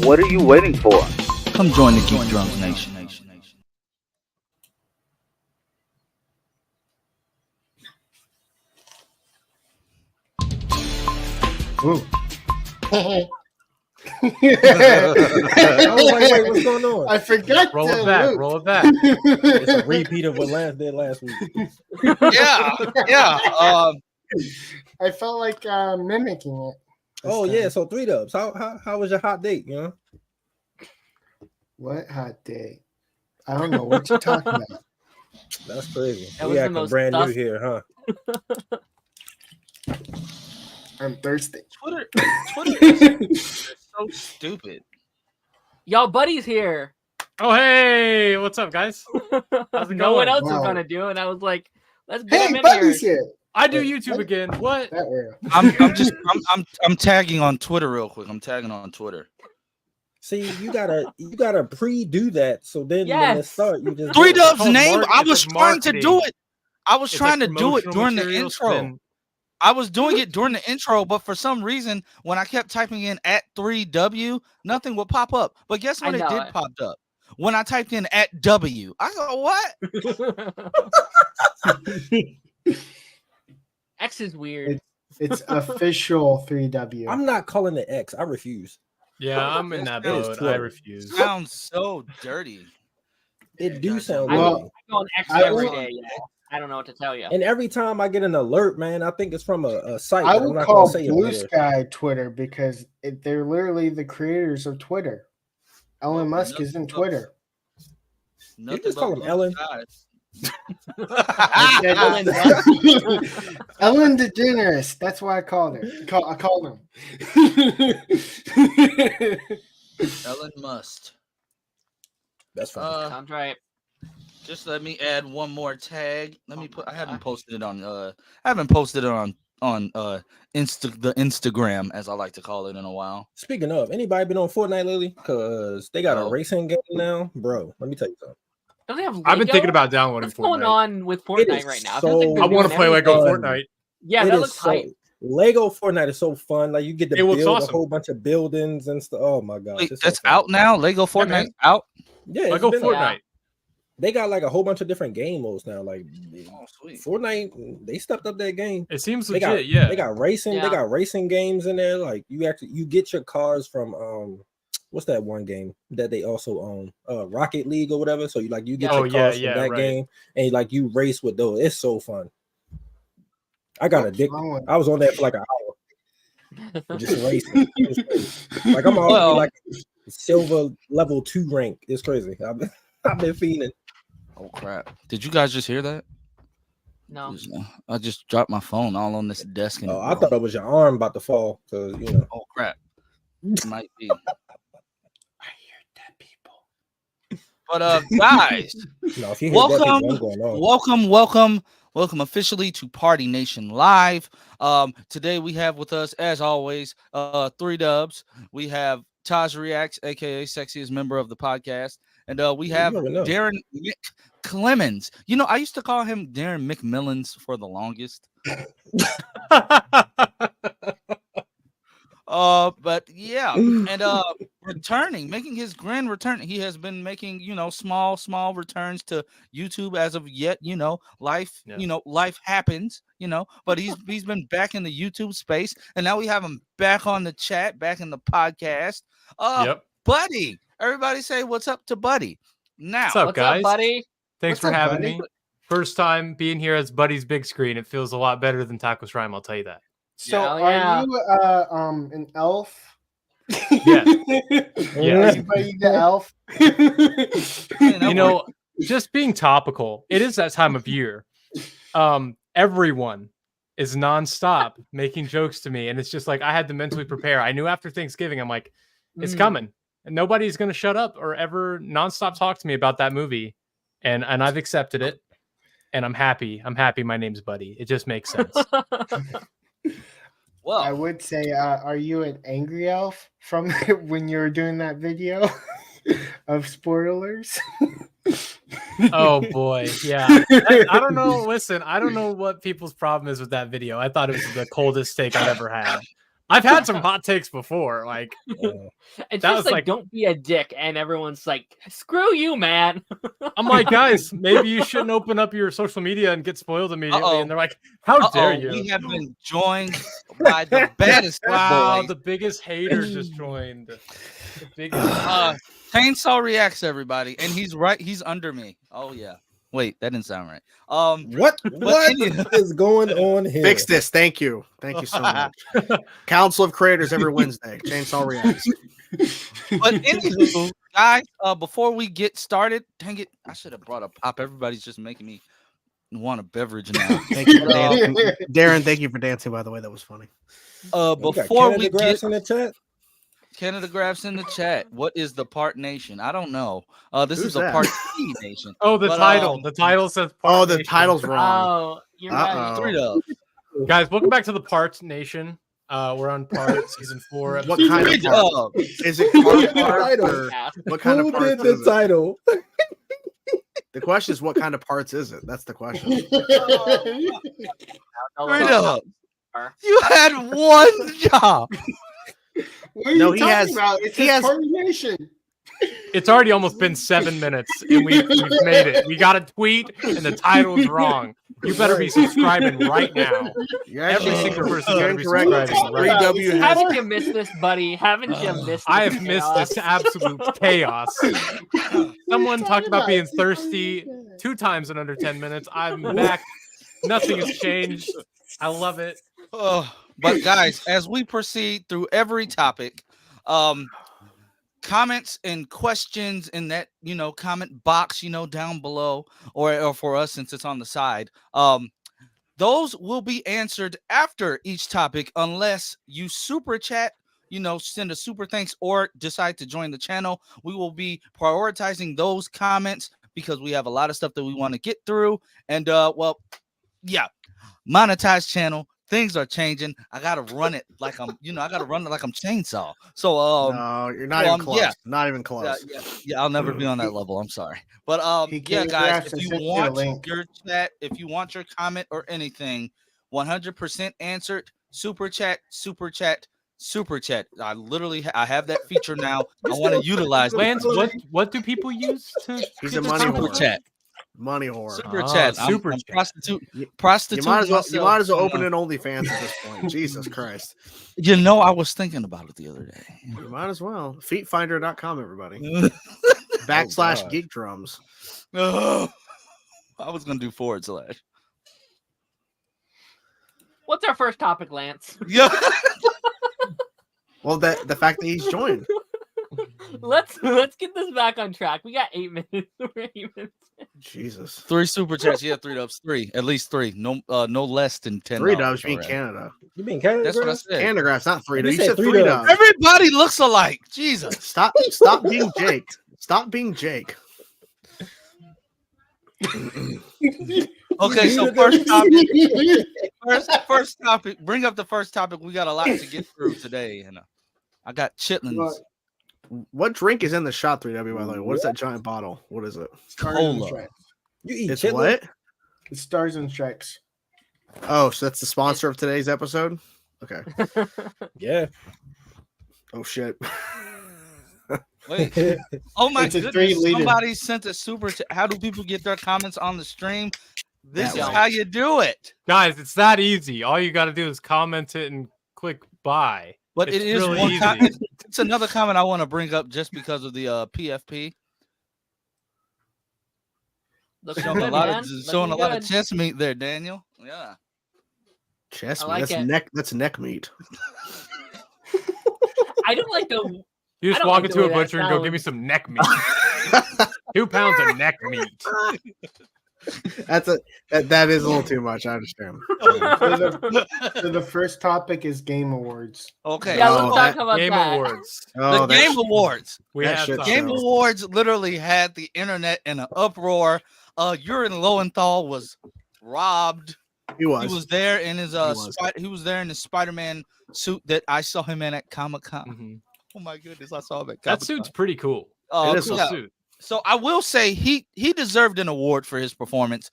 What are you waiting for? Come join the Geek Drums Nation. Ooh. I was like, wait, what's going on? I forgot. Roll it back. Luke. Roll it back. It's a repeat of what Lance did last week. Yeah. I felt like mimicking it. Oh yeah, so 3 dubs. How was your hot date? You know, What hot day? I don't know what you're talking about. that's crazy. That We was the acting most brand new dust- here, huh? I'm thirsty. Twitter is so stupid. Y'all buddies here. Oh, hey, what's up, guys? How's it No one going? else Wow. was gonna do, and I was like, let's get Hey, him in Buddy's here. here. I do Wait, YouTube what? again. What? That way. I'm tagging on Twitter real quick. I'm tagging on Twitter. See, you gotta pre-do that. So then when it Yes. start, you just 3 do it. Dubs called name. I it's was like trying to do marketing. it. I was It's trying like to do it promotional during the materials, intro. then- I was doing it during the intro, but for some reason, when I kept typing in @3W, nothing would pop up. But guess I when it know did it. pop up? When I typed in @W, I go, what? X is weird. It's official 3W. I'm not calling it X. I refuse. Yeah, I'm in that It is boat. I Twitter. refuse. Sounds so dirty. It do guys sound don't- Well, dirty. I go on X I every will- day. Yeah. I don't know what to tell you. And every time I get an alert, man, I think it's from a site. I but I'm would not call gonna say it Blue on here. Sky Twitter because they're literally the creators of Twitter. Elon Musk nothing is in but- Twitter. Nothing just but call him blue Ellen? skies. I said- Elon Musk. Ellen DeGeneres. That's why I called her. I called him. Ellen Must. That's fine. Sounds right. Just let me add one more tag. Let me put. I haven't posted it on. I haven't posted it on the Instagram, as I like to call it, in a while. Speaking of, anybody been on Fortnite lately? Because they got No. a racing game now, bro. Let me tell you something. Don't they have I've been Lego? thinking about downloading What's going Fortnite. on with It Fortnite is right now? It so- feels like they're I want to doing play Lego everything. fun. Fortnite. Yeah, It that is looks so hype. Lego Fortnite is so fun. Like you get to It looks build awesome. a whole bunch of buildings and stuff. Oh my gosh, Wait, it's so that's fun. out now. Lego Fortnite man. out. Yeah, it's Lego been out. Fortnite. They got like a whole bunch of different game modes now. Like Oh, sweet. Fortnite, they stepped up that game. It seems They legit. got Yeah. they got racing. They Yeah. got racing games in there. Like you get your cars from what's that one game that they also own? Rocket League or whatever. So you get Oh, your cars yeah, from that right. game and like you race with those. It's so fun. I got What's addicted. wrong with- I was on there for like an hour just racing. It was crazy. Like I'm already Well- like silver level 2 rank. It's crazy. I've been feeding. Oh crap! Did you guys just hear that? No. I just dropped my phone all on this desk. And Oh, I thought it was your arm about to fall because Oh crap! It might be. I hear dead people. But guys, if you hear that, people, welcome, I'm going on. welcome officially to Party Nation Live. Today we have with us, as always, 3 Dubs. We have Taj Reacts, aka sexiest member of the podcast, and we have You never know. Darren McClemens. You know, I used to call him Darren McMillans for the longest. But yeah, and making his grand return. He has been making, small returns to YouTube as of yet. Life, Yeah. Life happens, but he's been back in the YouTube space, and now we have him back on the chat, back in the podcast. Yep. Buddy, everybody say what's up to Buddy. Now, What's up, What's guys? up, buddy? Thanks What's for up, having buddy? me. First time being here as Buddy's big screen. It feels a lot better than Taco's Rhyme, I'll tell you that. So Yeah. are you an elf? Yeah. Are you Buddy the elf? You know, just being topical, it is that time of year. Everyone is nonstop making jokes to me, and it's just like I had to mentally prepare. I knew after Thanksgiving, I'm like, it's coming, and nobody's gonna shut up or ever nonstop talk to me about that movie, and I've accepted it, and I'm happy. I'm happy. My name's Buddy. It just makes sense. well, I would say, are you an angry elf from when you were doing that video of spoilers? Oh boy, yeah. I don't know. Listen, I don't know what people's problem is with that video. I thought it was the coldest take I've ever had. I've had some hot takes before. Like, It's That just was like, like- don't be a dick, and everyone's like, screw you, man. I'm like, guys, maybe you shouldn't open up your social media and get spoiled immediately. Uh-oh. And they're like, how dare Uh-oh, you? we have been joined by the baddest Wow, boy. the biggest hater just joined. The biggest. Chainsaw Reacts, everybody, and he's right. He's under me. Oh yeah. Wait, that didn't sound right. What any- is going on here? Fix this. Thank you so much. Council of Creators every Wednesday. Chainsaw Reacts. But anywho, guys, before we get started, dang it, I should have brought a pop. Everybody's just making me want a beverage now. Thank you for dancing. Darren, thank you for dancing, by the way. That was funny. We got Before Canada we Grass get in the chat. Canada Graphs in the chat, what is the Part Nation? I don't know. This Who's is a that? Part T Nation. Oh, the But, title. The title says Part Oh, the Nation. title's wrong. Oh, you're right. Three up. Guys, welcome back to the Parts Nation. We're on Part Season 4. What kind of Three part? up. Is it Who part did the title? or Yeah. what kind Who of parts did the is it? title? The question is, what kind of parts is it? That's the question. Three up. You had one job. What are you No, he talking has- about? It's he his has- coordination. It's already almost been 7 minutes, and we've made it. We got a tweet, and the title's wrong. You better be subscribing right now. You're Every actually single person you're better be incorrect. subscribing right now. 3W has Haven't you missed this, buddy? Haven't you missed this? I have missed chaos? this absolute chaos. Someone talked about being thirsty 2 times in under 10 minutes. I'm back. Nothing has changed. I love it. But guys, as we proceed through every topic, comments and questions in that comment box down below, or for us since it's on the side, those will be answered after each topic unless you super chat, send a super thanks, or decide to join the channel. We will be prioritizing those comments because we have a lot of stuff that we want to get through. And monetized channel, things are changing. I gotta run it like I'm Chainsaw. So no, you're not even close. yeah. Not even close. yeah, I'll never be on that level. I'm sorry. But He yeah, came guys, back if and you sent me a want link. your chat, if you want your comment or anything, 100% answered. Super chat. I literally I have that feature now. I want to utilize it. Lance, what do people use to He's get a the money super whore. Super chat. Money whore. Super Ah, chat. super I'm chat. prostitute. You might as well myself. open an OnlyFans at this point. Jesus Christ. I was thinking about it the other day. You might as well. Feetfinder.com, everybody. Oh, / God. Geek Drums. I was gonna do /. What's our first topic, Lance? Yeah. Well, the fact that he's joined. Let's get this back on track. We got 8 minutes. We're 8 minutes. Jesus. 3 super chats. Yeah, 3 dubs. 3. At least 3. No less than 10. 3 dubs, you mean Canada. You mean Canada That's what I Grass? said. Canada Grass, not 3 You dubs. You said said 3 3 dubs. dubs. Everybody looks alike. Jesus. Stop being Jake. Stop being Jake. Okay, so first topic. Bring up the first topic. We got a lot to get through today, and I got chitlins. What drink is in the shot 3W, by the way? What is that giant bottle? What is it? Stars and Cola. Stripes. You eat It's chitlins? what? It's Stars and Stripes. Oh, so that's the sponsor of today's episode? Okay. Yeah. Oh, shit. Wait. Oh my It's a goodness! 3-liter. Somebody sent a super chat. How do people get their comments on the stream? This That is way. how you do it. Guys, it's that easy. All you got to do is comment it and click buy. But It's it is really one easy. it's another comment I want to bring up just because of the PFP. Looking Showing good, a lot man. of showing a Looking lot of good. chest meat there, Daniel. Yeah. Chest I meat. like That's it. neck. That's neck meat. I don't like the. You I just don't walk like into the a way that butcher and go, give me sounds. some neck meat. 2 pounds of neck meat. That is a little too much. I understand. So the first topic is Game Awards. Okay. Yeah, Oh, let's that- talk about Game that. Awards. Oh, The Game Awards. We That had shit some. Game show. Awards literally had the internet in an uproar. Urine Lowenthal was robbed. he was. He was there in his was. he was there in his Spider-Man suit that I saw him in at Comic-Con. Mhm. Oh my goodness, I saw him at That Comic-Con. suit's pretty cool. It is Cool yeah. suit. So I will say he deserved an award for his performance.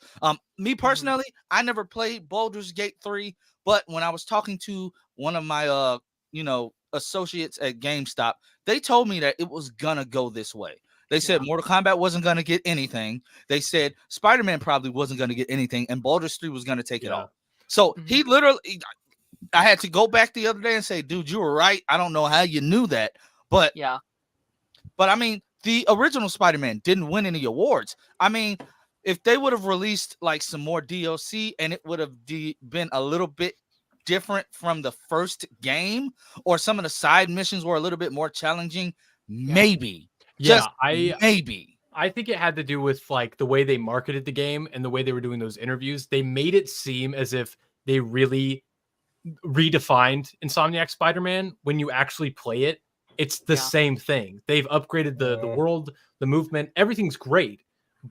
Me personally, I never played Baldur's Gate 3, but when I was talking to one of my associates at GameStop, they told me that it was gonna go this way. They said Mortal Kombat wasn't gonna get anything. They said Spider-Man probably wasn't gonna get anything, and Baldur's 3 was gonna take it all. So he literally, I had to go back the other day and say, dude, you were right. I don't know how you knew that, but I mean, the original Spider-Man didn't win any awards. I mean, if they would have released like some more DLC and it would have been a little bit different from the first game, or some of the side missions were a little bit more challenging, maybe. Maybe. I think it had to do with like the way they marketed the game and the way they were doing those interviews. They made it seem as if they really redefined Insomniac Spider-Man. When you actually play it, it's the same thing. They've upgraded the world, the movement, everything's great,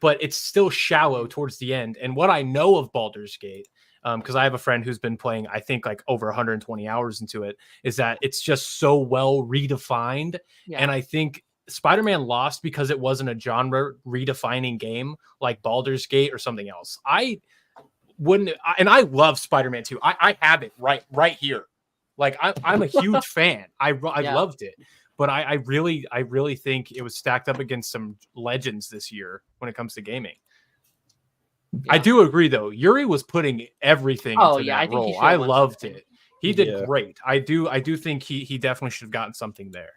but it's still shallow towards the end. And what I know of Baldur's Gate, because I have a friend who's been playing, I think like over 120 hours into it, is that it's just so well redefined. And I think Spider-Man lost because it wasn't a genre redefining game like Baldur's Gate or something else. I love Spider-Man 2. I have it right here. Like I'm a huge fan. I loved it, but I really think it was stacked up against some legends this year when it comes to gaming. I do agree though. Yuri was putting everything into that role. I loved it. He did great. I do think he definitely should have gotten something there.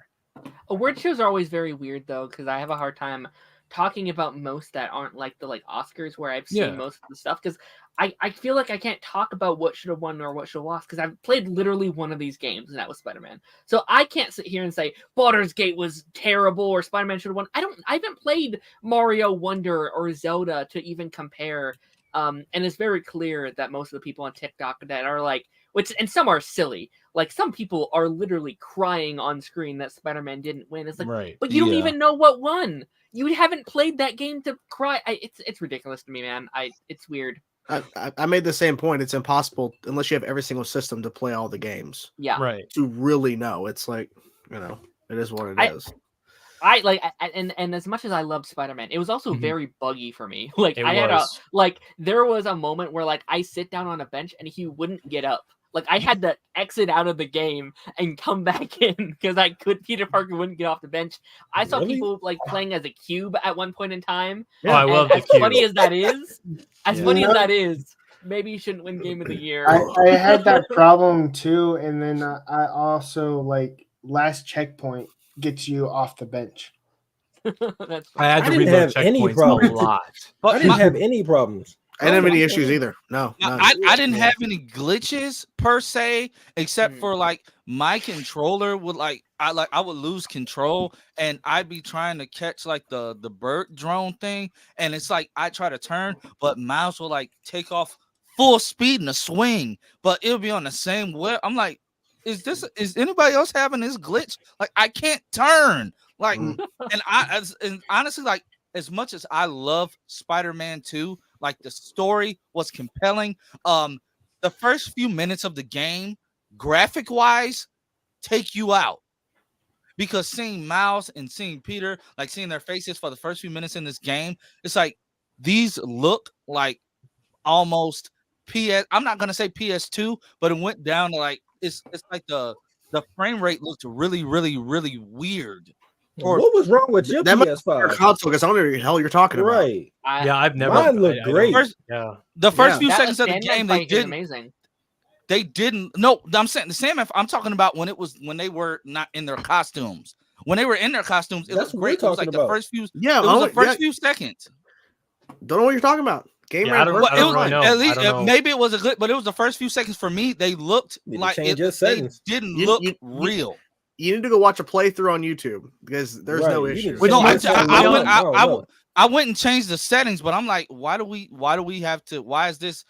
Award shows are always very weird though, because I have a hard time talking about most that aren't like the Oscars where I've seen most of the stuff, because I feel like I can't talk about what should have won or what should have lost because I've played literally one of these games, and that was Spider-Man. So I can't sit here and say Baldur's Gate was terrible or Spider-Man should have won. I haven't played Mario Wonder or Zelda to even compare. And it's very clear that most of the people on TikTok that are like, and some are silly. Like some people are literally crying on screen that Spider-Man didn't win. It's like, but you don't even know what won. You haven't played that game to cry. It's ridiculous to me, man. It's weird. I made the same point. It's impossible unless you have every single system to play all the games. Yeah. Right. To really know. It's like, it is what it is. I like, and as much as I loved Spider-Man, it was also very buggy for me. Like there was a moment where like I sit down on a bench and he wouldn't get up. Like I had to exit out of the game and come back in because Peter Parker wouldn't get off the bench. I saw people like playing as a cube at one point in time. Oh, I love the cube. As funny as that is, maybe you shouldn't win Game of the Year. I had that problem too, and then I also like last checkpoint gets you off the bench. That's I had to didn't reload have any checkpoints problems. a lot. But I didn't have any problems. I didn't have any issues either. No. I didn't have any glitches per se, except for like my controller would I would lose control and I'd be trying to catch like the bird drone thing, and it's like I try to turn, but mouse will like take off full speed in a swing, but it'll be on the same way. I'm like, is anybody else having this glitch? Like I can't turn. Like, and honestly, like as much as I love Spider-Man 2. Like the story was compelling. The first few minutes of the game, graphic wise, take you out because seeing Miles and seeing Peter, like seeing their faces for the first few minutes in this game, it's like these look like almost PS. I'm not gonna say PS2, but it went down to like it's like the frame rate looked really, really, really weird. What was wrong with your PS5? Your console, because I don't know what the hell you're talking about. Right. I've never. Mine looked great. The first few seconds of the game, they did amazing. They didn't. No, I'm saying the same. I'm talking about when they were not in their costumes. When they were in their costumes, it was great. It was like the first few. Yeah, it was the first few seconds. Don't know what you're talking about. Game I don't really know. At least maybe it was a good, but it was the first few seconds for me. They looked like they didn't look real. You need to go watch a playthrough on YouTube because there's no issue. No, I went and changed the settings, but I'm like, why do we have to? Why is this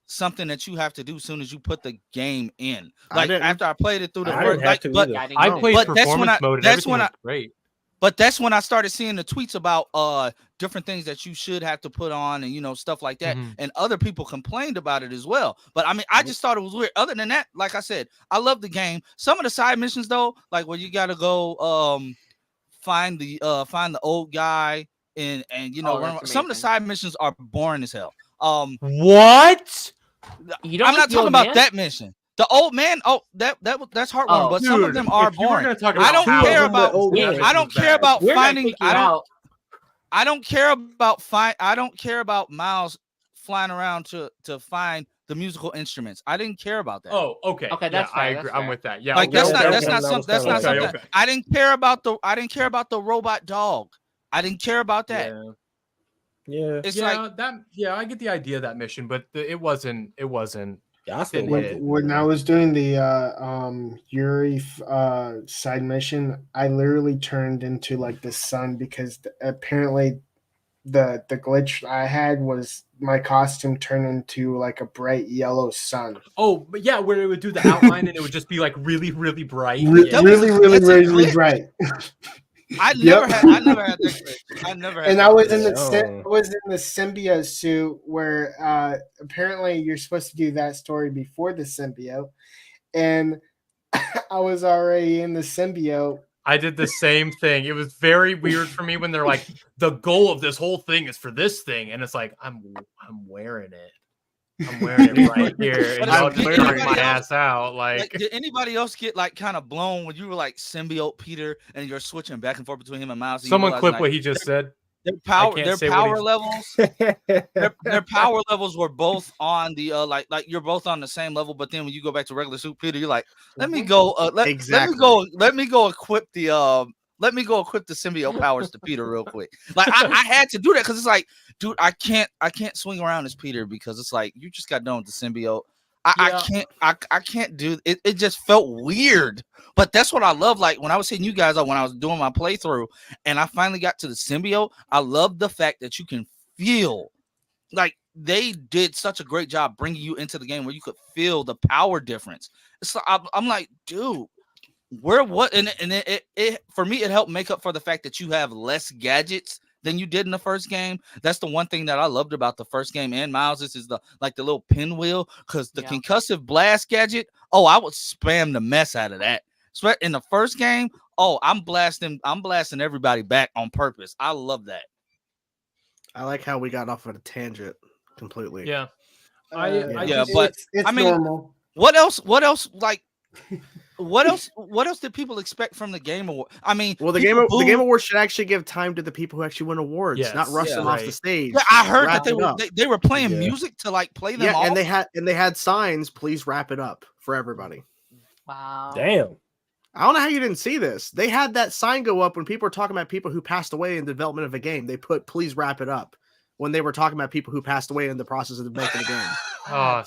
something that you have to do as soon as you put the game in? Like after I played it through the first, I played performance mode. That's when great. But that's when I started seeing the tweets about different things that you should have to put on and stuff like that. And other people complained about it as well. But I mean, I just thought it was weird. Other than that, like I said, I love the game. Some of the side missions though, like where you gotta go find the old guy and some of the side missions are boring as hell. What? You don't I'm not talking about that mission. The old man. Oh, that's heartwarming. Oh, but some of them are if you were boring. gonna talk I about don't how care the about. old man I don't was care bad. about We're gonna finding. kick you out. I don't care about I don't care about Miles flying around to find the musical instruments. I didn't care about that. Oh, okay. Okay, Yeah, that's fair, I that's agree. I'm fair. with that. Yeah, like okay, that's okay. not something. okay. I didn't care about the robot dog. I didn't care about that. Yeah. It's yeah, like I get the idea of that mission, but it wasn't Yeah, I still Didn't like hit. it. When I was doing the Yuri side mission, I literally turned into like the sun because apparently the glitch I had was my costume turned into like a bright yellow sun. Oh, but yeah, where it would do the outline and it would just be like really, really bright. That was Really, that's a really glitch. bright. I Yep. never had that glitch. I never had And that I was glitch. in the Yeah. I was in the symbiote suit where apparently you're supposed to do that story before the symbiote, and I was already in the symbiote. I did the same thing. It was very weird for me when they're like, the goal of this whole thing is for this thing, and it's like I'm wearing it. I'm wearing it right here, and But y'all it's- just did knock anybody my else- ass out. Like, Like, did anybody else get like kind of blown when you were like symbiote Peter and you're switching back and forth between him and Miles? And you someone realize, clip like, what he just said. their power, can't their say what power he's- levels, their power levels were both on the like you're both on the same level. But then when you go back to regular suit Peter, you're like, let me go, Exactly. let me go equip the symbiote powers to Peter real quick. Like I had to do that because it's like, dude, I can't swing around as Peter because it's like you just got done with the symbiote. I can't do it. It just felt weird. But that's what I love. Like when I was seeing you guys, when I was doing my playthrough, and I finally got to the symbiote, I love the fact that you can feel like they did such a great job bringing you into the game where you could feel the power difference. It's like, I'm like, dude, it for me, it helped make up for the fact that you have less gadgets than you did in the first game. That's the one thing that I loved about the first game and Miles is the little pinwheel, because the concussive blast gadget, I would spam the mess out of that. So in the first game, I'm blasting everybody back on purpose. I love that. I like how we got off on a tangent completely. Yeah. But it's I mean, normal. What else? Like, what else did people expect from the Game Award? I mean, Well, the Game Awards should actually give time to the people who actually win awards, not rush them off the stage. Yeah, I heard Wrap that they were playing music to like play them off. and they had signs, please wrap it up for everybody. Wow. Damn. I don't know how you didn't see this. They had that sign go up when people were talking about people who passed away in the development of a game. They put please wrap it up when they were talking about people who passed away in the process of making the game. And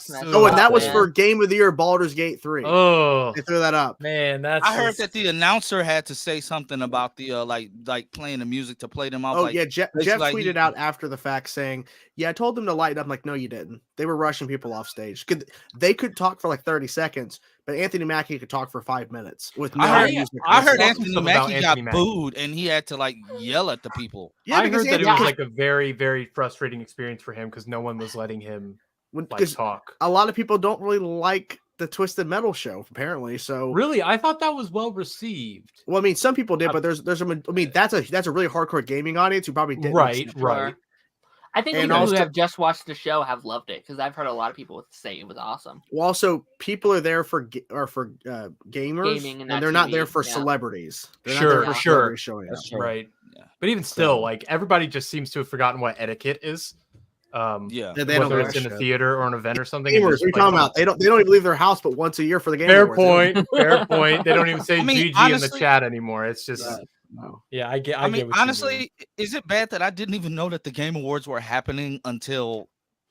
that was for Game of the Year Baldur's Gate 3. Oh, they threw that up. Man, I heard that the announcer had to say something about the like playing the music to play them off. Oh like, yeah, Jeff tweeted out after the fact saying, "Yeah, I told them to lighten up." I'm like, no, you didn't. They were rushing people off stage. They could talk for like 30 seconds, but Anthony Mackie could talk for 5 minutes with no music. I heard Anthony Mackie got booed and he had to like yell at the people. Yeah, I heard that it was like a very, very frustrating experience for him because no one was letting him talk. A lot of people don't really like the Twisted Metal show, apparently. So really, I thought that was well received. Well, I mean, some people did, but that's a really hardcore gaming audience who probably didn't. Right. I think people who have just watched the show have loved it because I've heard a lot of people say it was awesome. Well, also people are there for gamers, Gaming and they're not there for celebrities. They're not sure, showing up. Right. Yeah. But even still, like everybody just seems to have forgotten what etiquette is. They whether it's in a theater or an event or something. Gamers, what are you talking about? They don't even leave their house but once a year for the game. Fair point. They don't even say GG honestly, in the chat anymore. It's just yeah, I get. I mean, honestly, is it bad that I didn't even know that the Game Awards were happening until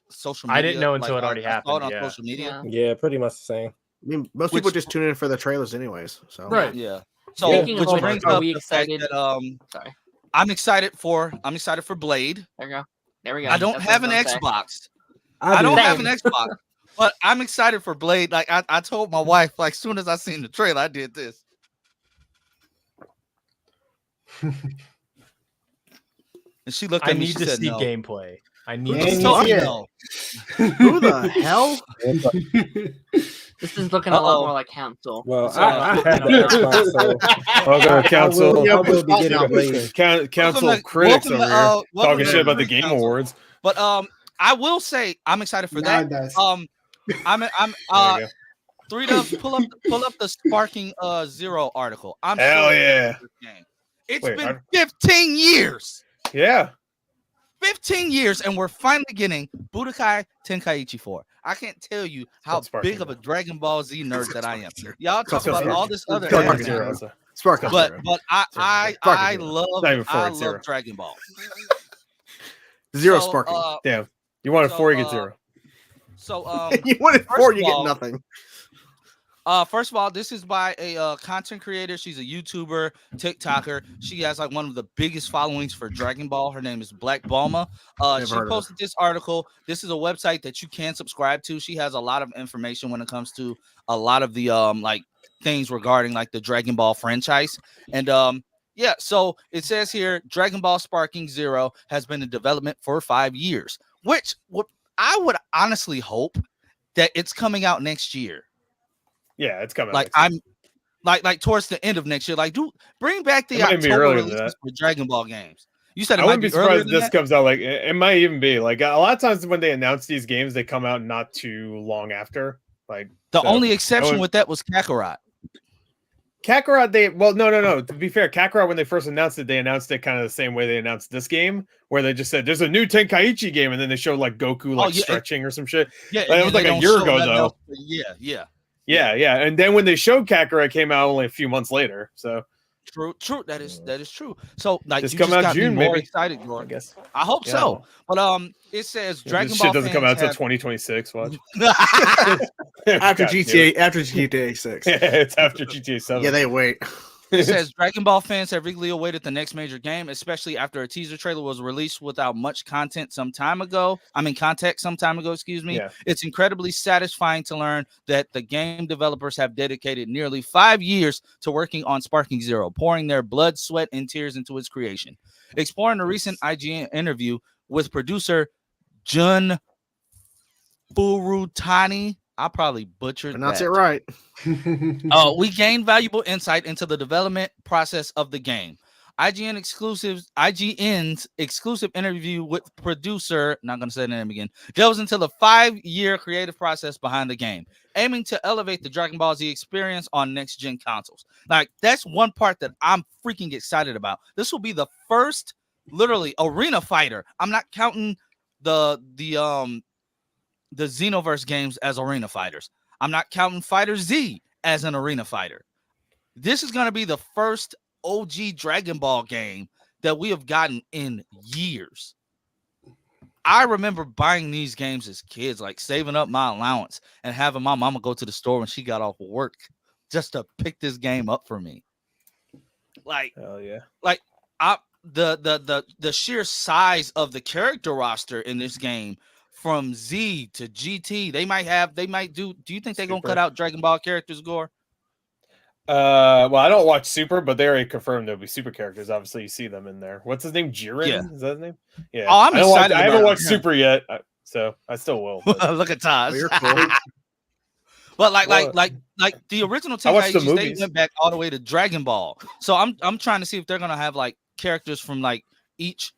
social media? I didn't know until it already happened. On social media. Yeah, pretty much the same. I mean, most people just tune in for the trailers, anyways. So right, yeah. So which brings up the fact that sorry, I'm excited for Blade. There you go. There we go. I don't have an Xbox. I don't have an Xbox, but I'm excited for Blade. Like I told my wife, like soon as I seen the trailer, I did this. And she looked at me. I need to see gameplay. I need to see. Who the hell? This is looking a lot more like Council. Well, I have an Xbox, so Council. I will be getting a Blade. Council critics over here talking shit about the Game Awards. But I will say I'm excited for that. 3Dubs, pull up the Sparking Zero article. I'm Hell sure yeah. game. It's Wait, been 15 years. Yeah. 15 years, and we're finally getting Budokai Tenkaichi 4. I can't tell you how big of a Dragon Ball Z nerd that I am. Y'all talk about all this other Sparking but I love Dragon Ball. Zero Sparking. Damn. You wanted 4, you get 0. So you wanted 4, you get nothing. First of all, this is by a content creator. She's a YouTuber, TikToker. She has like one of the biggest followings for Dragon Ball. Her name is Black Balma. She posted this article. This is a website that you can subscribe to. She has a lot of information when it comes to a lot of the like things regarding like the Dragon Ball franchise. And yeah, so it says here Dragon Ball Sparking Zero has been in development for 5 years, which I would honestly hope that it's coming out next year. Yeah, it's coming. Like I'm like towards the end of next year. Like, bring back the October releases for Dragon Ball games. You said it might be surprised earlier if this comes out. Like it might even be like a lot of times when they announce these games, they come out not too long after. Like the only exception with that was Kakarot. No. To be fair, Kakarot, when they first announced it, they announced it kind of the same way they announced this game, where they just said there's a new Tenkaichi game, and then they showed like Goku stretching or some shit. Yeah, it was like a year ago though. Yeah. And then when they showed Kakarot, it came out only a few months later. So true. That is true. So like, just you come just out got June, me more maybe. Excited, Gordon. I guess. I hope so. But it says Dragon this Ball shit doesn't come out until have... 2026. Watch. after GTA 6. It's after GTA 7. Yeah, they wait. It says Dragon Ball fans have eagerly awaited the next major game, especially after a teaser trailer was released without much context some time ago. Excuse me. Yeah. It's incredibly satisfying to learn that the game developers have dedicated nearly 5 years to working on Sparking Zero, pouring their blood, sweat, and tears into its creation. Exploring a recent IGN interview with producer Jun Furutani. I probably butchered Pronounce that. it right. We gained valuable insight into the development process of the game. IGN's exclusive interview with producer, not going to say the name again, delves into the 5-year creative process behind the game, aiming to elevate the Dragon Ball Z experience on next-gen consoles. Like, that's one part that I'm freaking excited about. This will be the first, literally, arena fighter. I'm not counting the Xenoverse games as arena fighters. I'm not counting Fighter Z as an arena fighter. This is going to be the first OG Dragon Ball game that we have gotten in years. I remember buying these games as kids, like saving up my allowance and having my mama go to the store when she got off work just to pick this game up for me. Like, hell yeah. Like, the sheer size of the character roster in this game, from Z to GT, do you think they're gonna cut out Dragon Ball characters, Gore? Well, I don't watch Super, but they already confirmed there'll be Super characters. Obviously, you see them in there. What's his name? Jiren? Yeah. Is that his name? Yeah. Oh, I'm excited. I haven't watched Super yet, so I still will. Look at Taj. You're cool. But like the original Tenkaichi, they went back all the way to Dragon Ball. So I'm trying to see if they're gonna have like characters from like each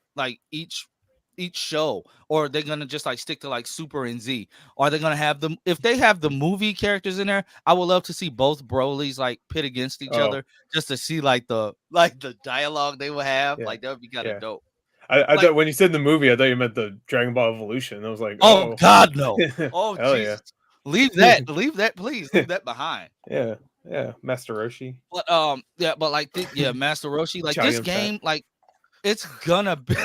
show, or they're gonna just like stick to like Super and Z, or are they gonna have them? If they have the movie characters in there, I would love to see both Brolys like pit against each other, just to see like the dialogue they would have. Yeah. Like that would be kind of dope. I thought when you said the movie, I thought you meant the Dragon Ball Evolution. I was like, oh God, no! Oh hell Jesus. Leave that, please. Leave that behind. Yeah, Master Roshi. But Master Roshi. Like this game, Fat. like it's gonna be.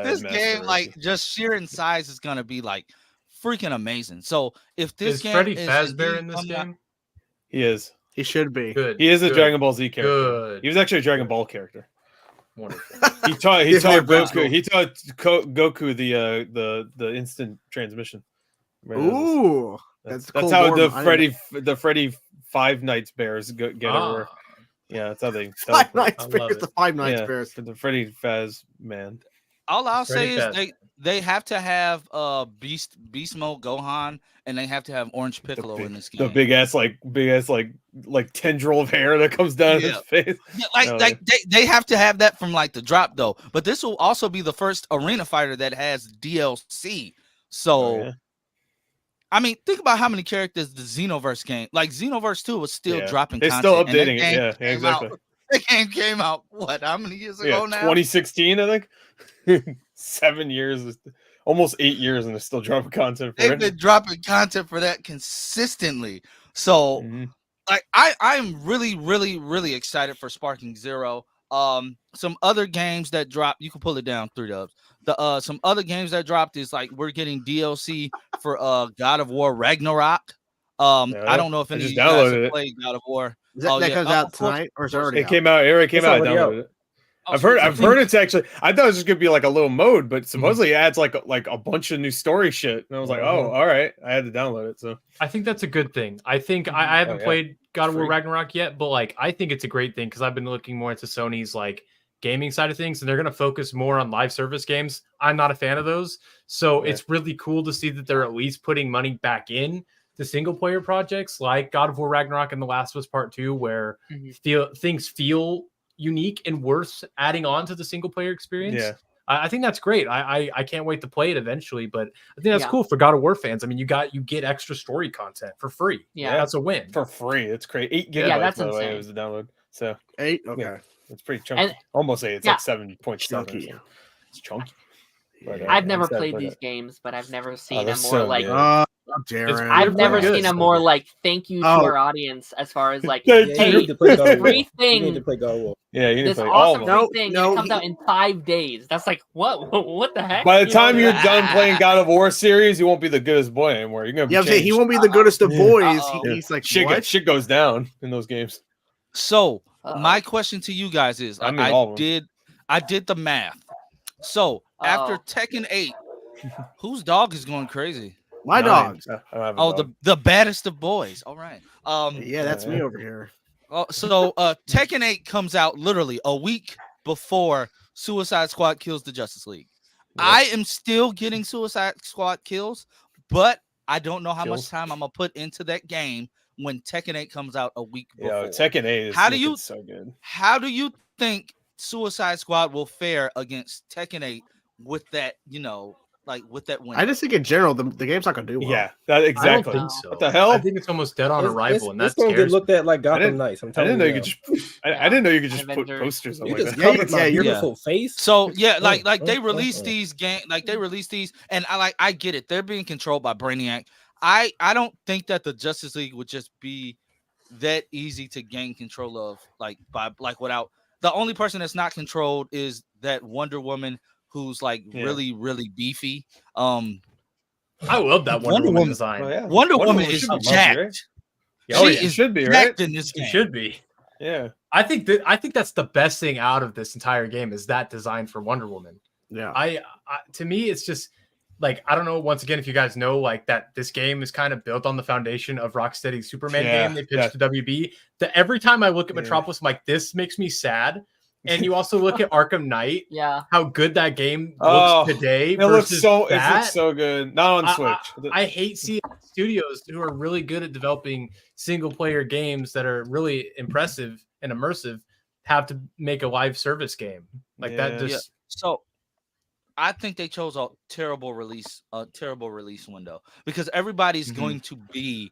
This game, like just sheer in size, is gonna be like freaking amazing. So if this is game Freddy Fazbear in this game? He is. He should be. Good. He is a Dragon Ball Z character. Good. He was actually a Dragon Ball character. Wonderful. He taught Goku. He He taught Goku the instant transmission. Ooh, that's cool. how the Freddy Five Nights Bears get over. Yeah, that's how they. Five Nights Bears, the Five Nights Bears, the Freddy Faz man. All I'll say is they have to have Beast Mode Gohan, and they have to have Orange Piccolo in this game. The big ass tendril of hair that comes down his face. Yeah, they have to have that from like the drop though. But this will also be the first arena fighter that has DLC. So I mean, think about how many characters the Xenoverse game, like Xenoverse 2 was still dropping They're content. still updating it. Yeah, exactly. The game came out, what, how many years ago now? 2016, I think. 7 years, almost 8 years, and they're still dropping content for it. They've been dropping content for that consistently. So, like, I'm really, really, really excited for Sparking Zero. Some other games that dropped, you can pull it down, 3 Dubs. Some other games that dropped is like we're getting DLC for God of War Ragnarok. I don't know if any of you guys have played God of War. That comes out tonight, or is it already out? It came out. It came out. I downloaded it. I've heard it's actually. I thought it was just gonna be like a little mode, but supposedly it adds like a bunch of new story shit. And I was like, oh, all right. I had to download it. So I think that's a good thing. I think I haven't played God of War Ragnarok yet, but like I think it's a great thing because I've been looking more into Sony's like gaming side of things, and they're gonna focus more on live service games. I'm not a fan of those, so it's really cool to see that they're at least putting money back in to single player projects like God of War Ragnarok and The Last of Us Part 2, where things feel unique and worth adding on to the single player experience. Yeah. I think that's great. I can't wait to play it eventually, but I think that's cool for God of War fans. I mean, you get extra story content for free. Yeah, that's a win. For free. It's great. 8 gigabytes, that's by the way, insane. it was the download. So 8? Okay. Yeah, it's pretty chunky. And, almost 8. It's like 7.7. Chunky. So it's chunky. But, I've never played these games, but I've never seen a more so like good. Darren. I've never seen a more like thank you to our audience as far as like Thank hey, you. free thing. You need to play God of War. Yeah, you need to This play all awesome of them. free thing it comes out in 5 days. That's like what the heck? By the time you're done playing God of War series, you won't be the goodest boy anymore. You're gonna be he won't be the goodest of boys. He's like shit goes down in those games. So my question to you guys is, I did the math. So after Tekken 8, whose dog is going crazy? My dog. The baddest of boys. All right. Yeah, that's me over here. So Tekken 8 comes out literally a week before Suicide Squad kills the Justice League. Yep. I am still getting Suicide Squad kills, but I don't know how much time I'm gonna put into that game when Tekken 8 comes out a week before. Yeah, Tekken 8 is so good. How do you think Suicide Squad will fare against Tekken 8 with that, with that win? I just think in general the game's not gonna do well. Yeah, that exactly. I don't think so. What the hell? I think it's almost dead on arrival, and that's gonna get looked at like Gotham Knights. I didn't know you could just. I didn't know you could just put posters on like that. Yeah, your beautiful face. So like they released these games, and I get it. They're being controlled by Brainiac. I don't think that the Justice League would just be that easy to gain control of, without. The only person that's not controlled is that Wonder Woman, who's really, really beefy. I love that Wonder Woman design. Oh, yeah. Wonder Woman is jacked. She should be, right? In this game. She should be. Yeah. I think that's the best thing out of this entire game is that design for Wonder Woman. Yeah. I to me, it's just like, I don't know, once again, if you guys know, like, that this game is kind of built on the foundation of Rocksteady's Superman game they pitched to WB. That every time I look at Metropolis, I'm like, this makes me sad. And you also look at Arkham Knight, how good that game looks today. It looks so good. Not on Switch. I hate seeing studios who are really good at developing single player games that are really impressive and immersive have to make a live service game that. Just so I think they chose a terrible release window because everybody's going to be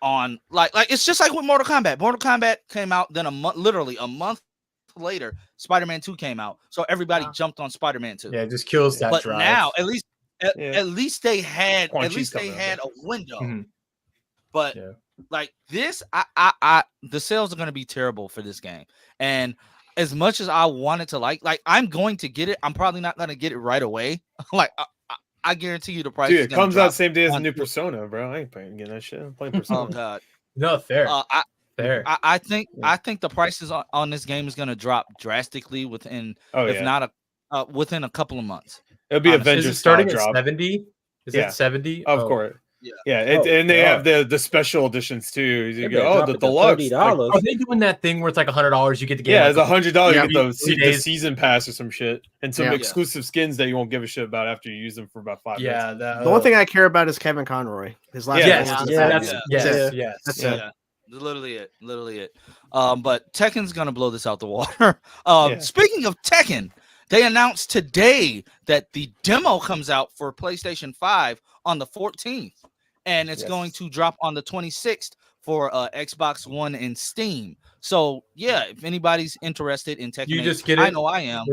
on like it's just like with Mortal Kombat. Mortal Kombat came out, then literally a month later, Spider-Man 2 came out, so everybody jumped on Spider-Man 2. Yeah, it just kills that. But drive. Now, at least they had a window. But like this, I the sales are going to be terrible for this game, and as much as I wanted to like I'm going to get it, I'm probably not going to get it right away. I guarantee you the price. Dude, it comes out same day as the new Persona, bro. I ain't getting that shit. I'm playing Persona. Oh god, no, fair. Fair. I think the prices on this game is going to drop drastically within not within a couple of months. It'll be Avengers. Is it starting at 70? Is it 70? Of course. And they have the special editions too. You go, the deluxe. Are they doing that thing where it's like $100? You get the game. Yeah, it's $100. You get the season pass or some shit, and some exclusive skins that you won't give a shit about after you use them for about 5 minutes. The one thing I care about is Kevin Conroy. His last. That's it. Literally it. But Tekken's gonna blow this out the water. Speaking of Tekken, they announced today that the demo comes out for PlayStation 5 on the 14th. and it's going to drop on the 26th for Xbox One and Steam. So yeah, if anybody's interested in Tekken 8, you just get it. I know I am.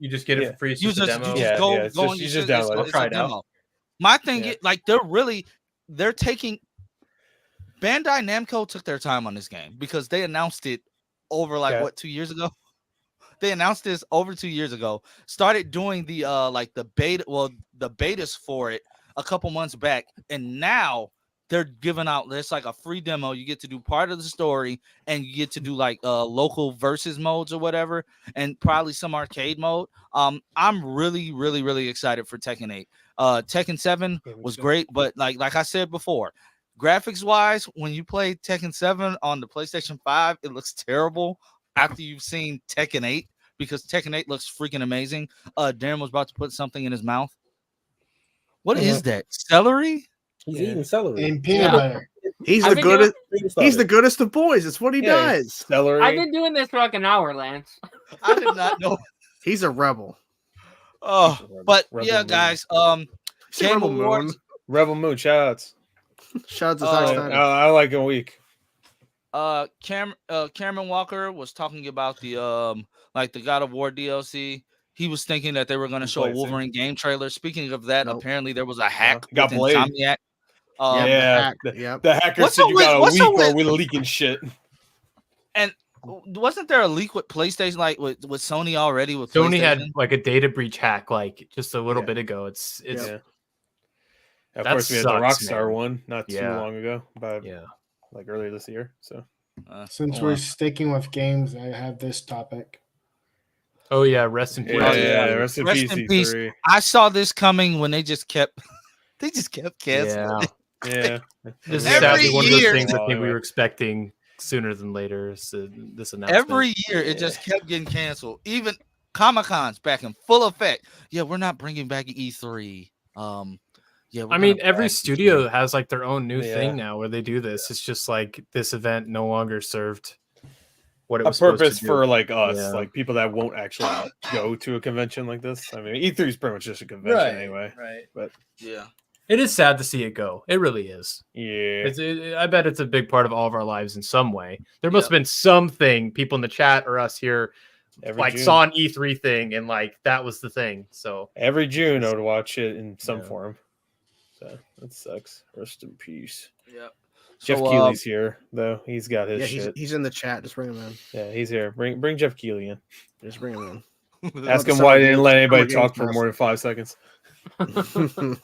You just get it for free. It's You just a just, demo. you just go it's on just- your you just shit, download it. it's Try a it out. demo. My thing is, like, they're taking Bandai Namco took their time on this game because they announced it over like 2 years ago. They announced this over 2 years ago. Started doing the like the betas for it a couple months back, and now they're giving out. There's like a free demo. You get to do part of the story, and you get to do like local versus modes or whatever, and probably some arcade mode. I'm really, really, really excited for Tekken 8. Tekken 7 was great, but like I said before, graphics wise, when you play Tekken 7 on the PlayStation 5, it looks terrible after you've seen Tekken 8, because Tekken 8 looks freaking amazing. Darren was about to put something in his mouth. What is that? Celery? He's eating celery and peanut butter. He's I've the been goodest. doing- He's the goodest of boys. It's what he does. Celery. I've been doing this for like an hour, Lance. I did not know. He's a rebel. Oh, but Rebel yeah, Moon. guys. Say Game Rebel Moon. Awards. Rebel Moon, shout outs. Shout out to Zack Snyder. I like a week. Cameron Walker was talking about the like the God of War DLC. He was thinking that they were going to show a Wolverine game trailer. Speaking of that, apparently there was a hack Got with Blade. Insomniac. The hacker What's said up you with- got a what's week up or with- we're leaking shit. And wasn't there a leak with PlayStation, like with Sony already? With Sony PlayStation? had like a data breach hack like just a little bit ago. It's Of that course, we had the sucks, Rockstar man. one not too Yeah. long ago, like earlier this year. So Since we're sticking with games, I have this topic. Oh yeah, rest in peace. rest in peace. E3. I saw this coming when they just kept canceling. Yeah. This is Every sadly one of those year- things I think we Anyway. were expecting sooner than later. So this announcement. Every year it just kept getting canceled. Even Comic-Con's back in full effect. Yeah, we're not bringing back E3. I mean, every studio has like their own new thing now where they do this. It's just like this event no longer served what it A was supposed purpose to do. for like us, Yeah. like people that won't actually go to a convention like this. I mean, E3 is pretty much just a convention anyway. Right. But yeah, it is sad to see it go. It really is. Yeah. I bet it's a big part of all of our lives in some way. There must have been something people in the chat or us here Every June. saw an E3 thing and like that was the thing. So every June I would watch it in some form. So that sucks. Rest in peace. Yep. Jeff Keighley's here though. He's got his shit. He's in the chat. Just bring him in. Yeah, he's here. Bring Jeff Keighley in. Just bring him in. Ask him why he didn't let anybody talk for more than 5 seconds.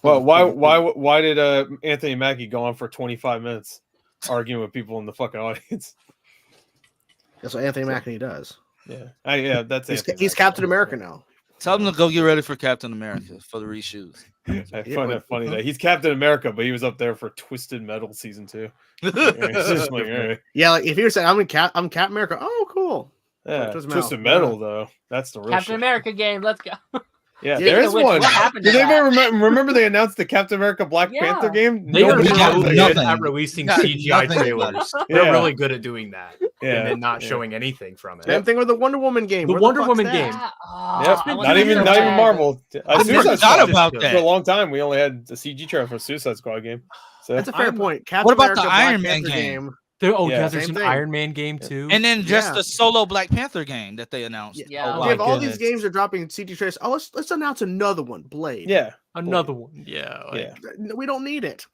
Well, why did Anthony Mackie go on for 25 minutes arguing with people in the fucking audience? That's what Anthony Mackie does. Yeah, that's he's Captain America now. Tell him to go get ready for Captain America for the reshoots. I find that funny that he's Captain America, but he was up there for Twisted Metal season 2. It's just like, all right. Yeah, like if you were saying I'm Captain America, oh cool. Yeah, Twisted Twisted Metal. Metal though. That's the real Captain shit. America game. Let's go. Yeah, Speaking there is of which, one. what happened Did to anybody that? remember they announced the Captain America Black Yeah. Panther game? they are Nobody really knows good it. at releasing Got CGI nothing trailers. Yeah. They're really good at doing that. Yeah, And then not yeah. showing anything from it. Same thing with the Wonder Woman game. The Where Wonder fuck's Woman that? game. Yep. I Not even Marvel. I Suicide forgot Squad. about For a that. long time, we only had the CG trailer for Suicide Squad game. So That's a fair point. Captain What about America, the Black Iron Man Panther game? There's Same an thing. Iron Man game too. And then just Yeah. the solo Black Panther game that they announced. Yeah. Oh, We my have all these goodness. games are dropping CG trailers. Oh, let's announce another one, Blade. yeah, Another one. Yeah. yeah. We don't need it.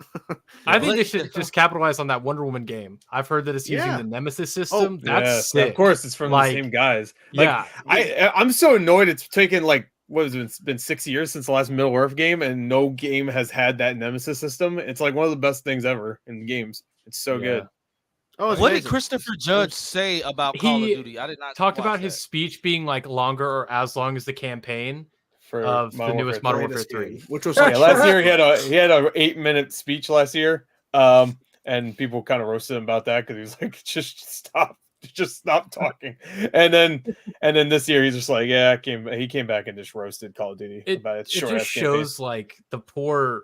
I think they should just capitalize on that Wonder Woman game. I've heard that it's using Yeah. the Nemesis system. That's Yes, sick. of course, it's from Like, the same guys. Like, yeah. I'm so annoyed. It's taken like what has it been 6 years since the last Middle Earth game, and no game has had that Nemesis system. It's like one of the best things ever in games. It's so good. Oh, it's What did amazing. Christopher Judge say about Call of He Duty? I did not talked watch about that. his speech being like longer or as long as the campaign For of the Modern newest Warfare Modern Warfare 3. Game, which was Yeah, like, last year he had a 8-minute speech last year, and people kind of roasted him about that because he was like, just stop talking. And then this year he's just like, yeah, he came back and just roasted Call of Duty about its It short just ass campaign. shows like the poor.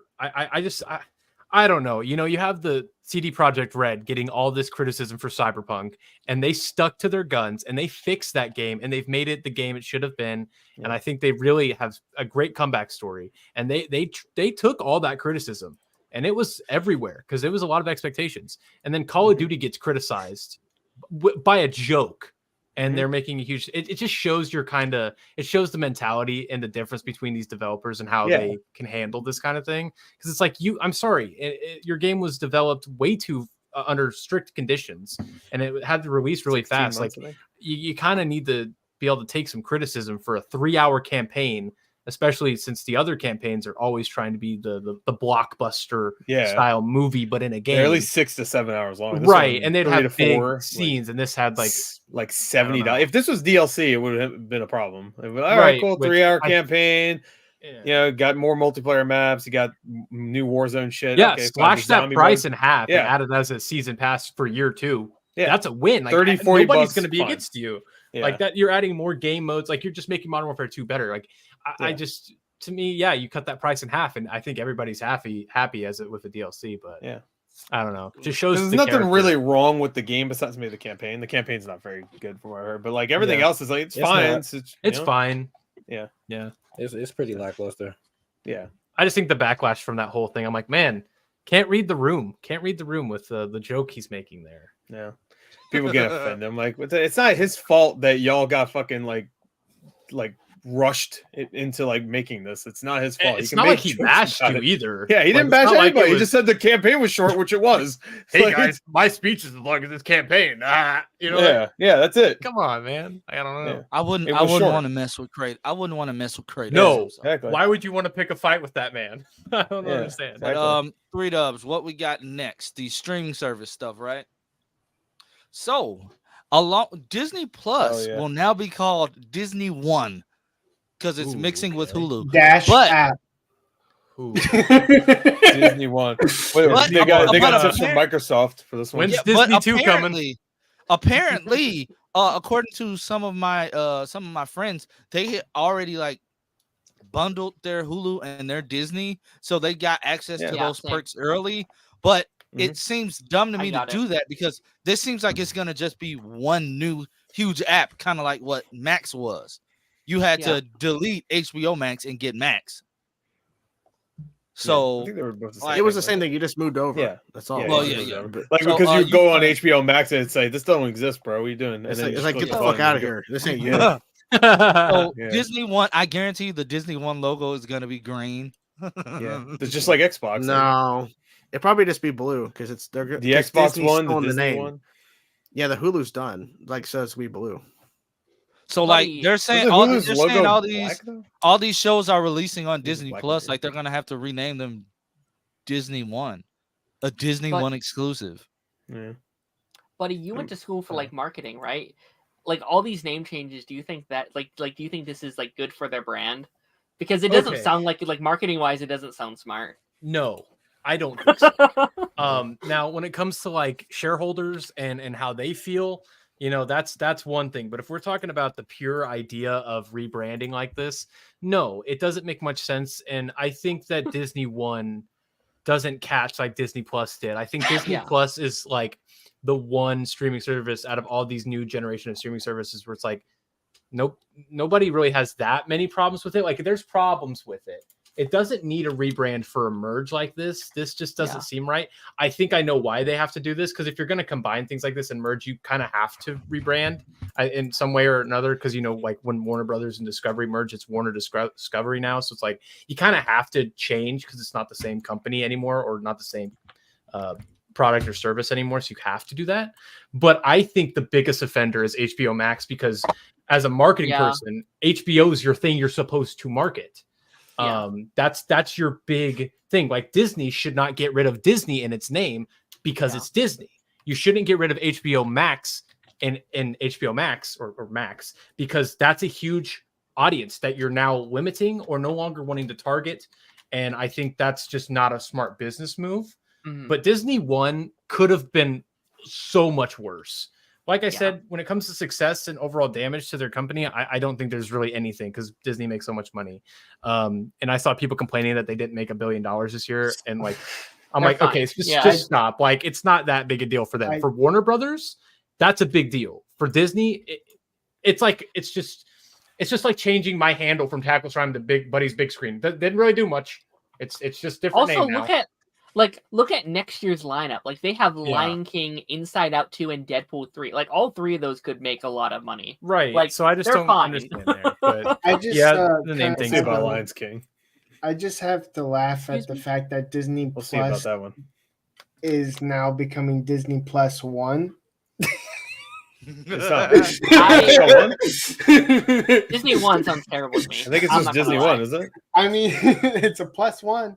I don't know. You know, you have the CD Projekt Red getting all this criticism for Cyberpunk, and they stuck to their guns and they fixed that game and they've made it the game it should have been. Yeah. And I think they really have a great comeback story. And they took all that criticism and it was everywhere because there was a lot of expectations. And then Call of Duty gets criticized by a joke, and they're making a huge. It just shows it shows the mentality and the difference between these developers and how they can handle this kind of thing. Because it's like I'm sorry, your game was developed way too under strict conditions, and it had to release really fast. Like you kind of need to be able to take some criticism for a 3-hour campaign, especially since the other campaigns are always trying to be the blockbuster style movie, but in a game. They're at least 6 to 7 hours long. Right. And they'd have big scenes, and this had like $70. If this was DLC, it would have been a problem. All right, cool, 3-hour campaign. Got more multiplayer maps. You got new Warzone shit. Yeah, slash that price in half and add it as a season pass for year 2. Yeah, that's a win. Like 30, 40 nobody's bucks, going to be against you. Yeah. Like that, you're adding more game modes. Like you're just making Modern Warfare 2 better. Like I just, to me, you cut that price in half, and I think everybody's happy as it with the DLC. But I don't know. It just shows there's nothing really wrong with the game besides maybe the campaign. The campaign's not very good from what I heard, but like everything else is like it's fine. It's fine. Yeah. It's pretty lackluster. Yeah. I just think the backlash from that whole thing. I'm like, man, can't read the room. Can't read the room with the joke he's making there. Yeah. People get offended. I'm like, it's not his fault that y'all got fucking like rushed into like making this. It's not his fault. It's not like he bashed you either. Yeah, he didn't bash anybody. He just said the campaign was short, which it was. Hey guys, my speech is as long as this campaign. Yeah, that's it. Come on, man. I don't know. Yeah. I wouldn't want to mess with Kratos. I wouldn't want to mess with Kratos. No, exactly. Why would you want to pick a fight with that man? I don't understand. But 3 dubs. What we got next? The streaming service stuff, right? So, Disney Plus will now be called Disney One because it's mixing with Hulu. App. Disney One. Wait, they got tips from Microsoft for this one. When's Disney 2 coming? Apparently, according to some of my friends, they already like bundled their Hulu and their Disney, so they got access to those perks early. But it seems dumb to me to do that because this seems like it's gonna just be one new huge app, kind of like what Max was. You had to delete HBO Max and get Max. So it was the same thing. You just moved over. Yeah, that's all. Well, like because you go on HBO Max and say this don't exist, bro. What are you doing? It's like get the fuck out of here. This ain't you. So Disney One, I guarantee you the Disney One logo is gonna be green. It's just like Xbox. No, it probably just be blue because it's the Xbox Disney's One, the Disney name. One. Yeah, the Hulu's done. Like so, it's be blue. So like they're saying all these shows are releasing on Disney Plus. Like they're gonna have to rename them Disney One, a Disney One exclusive. Yeah. Buddy, you went to school for like marketing, right? Like all these name changes. Do you think that like do you think this is like good for their brand? Because it doesn't sound like marketing wise, it doesn't sound smart. No, I don't think so. Now when it comes to like shareholders and how they feel. That's one thing. But if we're talking about the pure idea of rebranding like this, no, it doesn't make much sense. And I think that Disney One doesn't catch like Disney Plus did. I think Disney Plus is like the one streaming service out of all these new generation of streaming services where it's like, nope, nobody really has that many problems with it. Like there's problems with it. It doesn't need a rebrand for a merge like this. This just doesn't seem right. I think I know why they have to do this, because if you're going to combine things like this and merge, you kind of have to rebrand in some way or another. Because, like when Warner Brothers and Discovery merge, it's Warner Discovery now. So it's like you kind of have to change because it's not the same company anymore or not the same product or service anymore. So you have to do that. But I think the biggest offender is HBO Max, because as a marketing person, HBO is your thing you're supposed to market. That's your big thing. Like Disney should not get rid of Disney in its name because it's Disney. You shouldn't get rid of HBO Max and HBO Max or Max, because that's a huge audience that you're now limiting or no longer wanting to target. And I think that's just not a smart business move. But Disney One could have been so much worse. Like I said, when it comes to success and overall damage to their company, I don't think there's really anything, because Disney makes so much money. And I saw people complaining that they didn't make $1 billion this year. And like, I'm like, fine. Okay, just stop. Like, it's not that big a deal for them. For Warner Brothers, that's a big deal. For Disney, it's just like changing my handle from Tackle Shrine to Big Buddy's Big Screen. That didn't really do much. It's just different. Also, name now. Like, look at next year's lineup. Like, they have Lion King, Inside Out 2, and Deadpool 3. Like, all three of those could make a lot of money. Right. Like, So I just they're don't fine. understand there. But I just the name kinda We'll thing see is about fine. Lions King. I just have to laugh at Excuse the me? fact that Disney We'll see about Plus that one. is now becoming Disney Plus One. It's not. I- It's one? Disney 1 sounds terrible to me. I think it's I'm just not gonna Disney lie. One, is it? I mean, it's a plus one.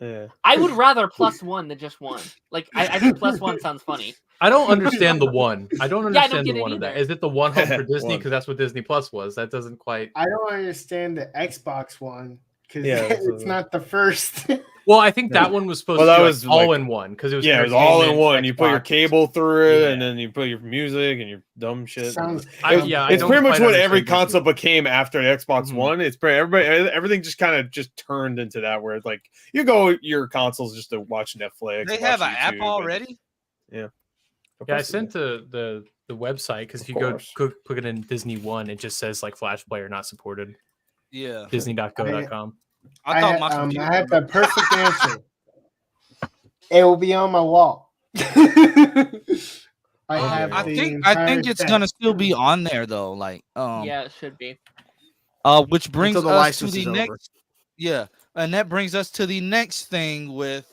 Yeah. I would rather plus one than just one. Like, I think plus one sounds funny. I don't understand the one. I don't Yeah, I don't understand get the it one of that. either. Is it the one home for Disney? One. Because that's what Disney Plus was. That doesn't quite. I don't understand the Xbox One because Yeah, it's not the first. Well, I think that one was supposed Well, to that be was all like- in one because it was Yeah, it was all in entertainment, one. You put your Xbox. cable through it, Yeah. and then you put your music and your dumb shit. Sounds I dumb. It's don't pretty much quite what every understand console Disney. became after the Xbox Mhm. One. It's pretty, everything just kind of just turned into that, where it's like you go your consoles just to watch Netflix. They watch have an app YouTube, and- already. Of Yeah, I course they sent do. the website because if Of you go course. put it in Disney One, it just says like Flash Player not supported. Yeah, Disney.go.com. I thought my computer. I have the perfect answer. It will be on my wall. I have I the think entire it's set. gonna still be on there though. Like Yeah, it should be. which brings Until the us to license the is over. next. Yeah, and that brings us to the next thing with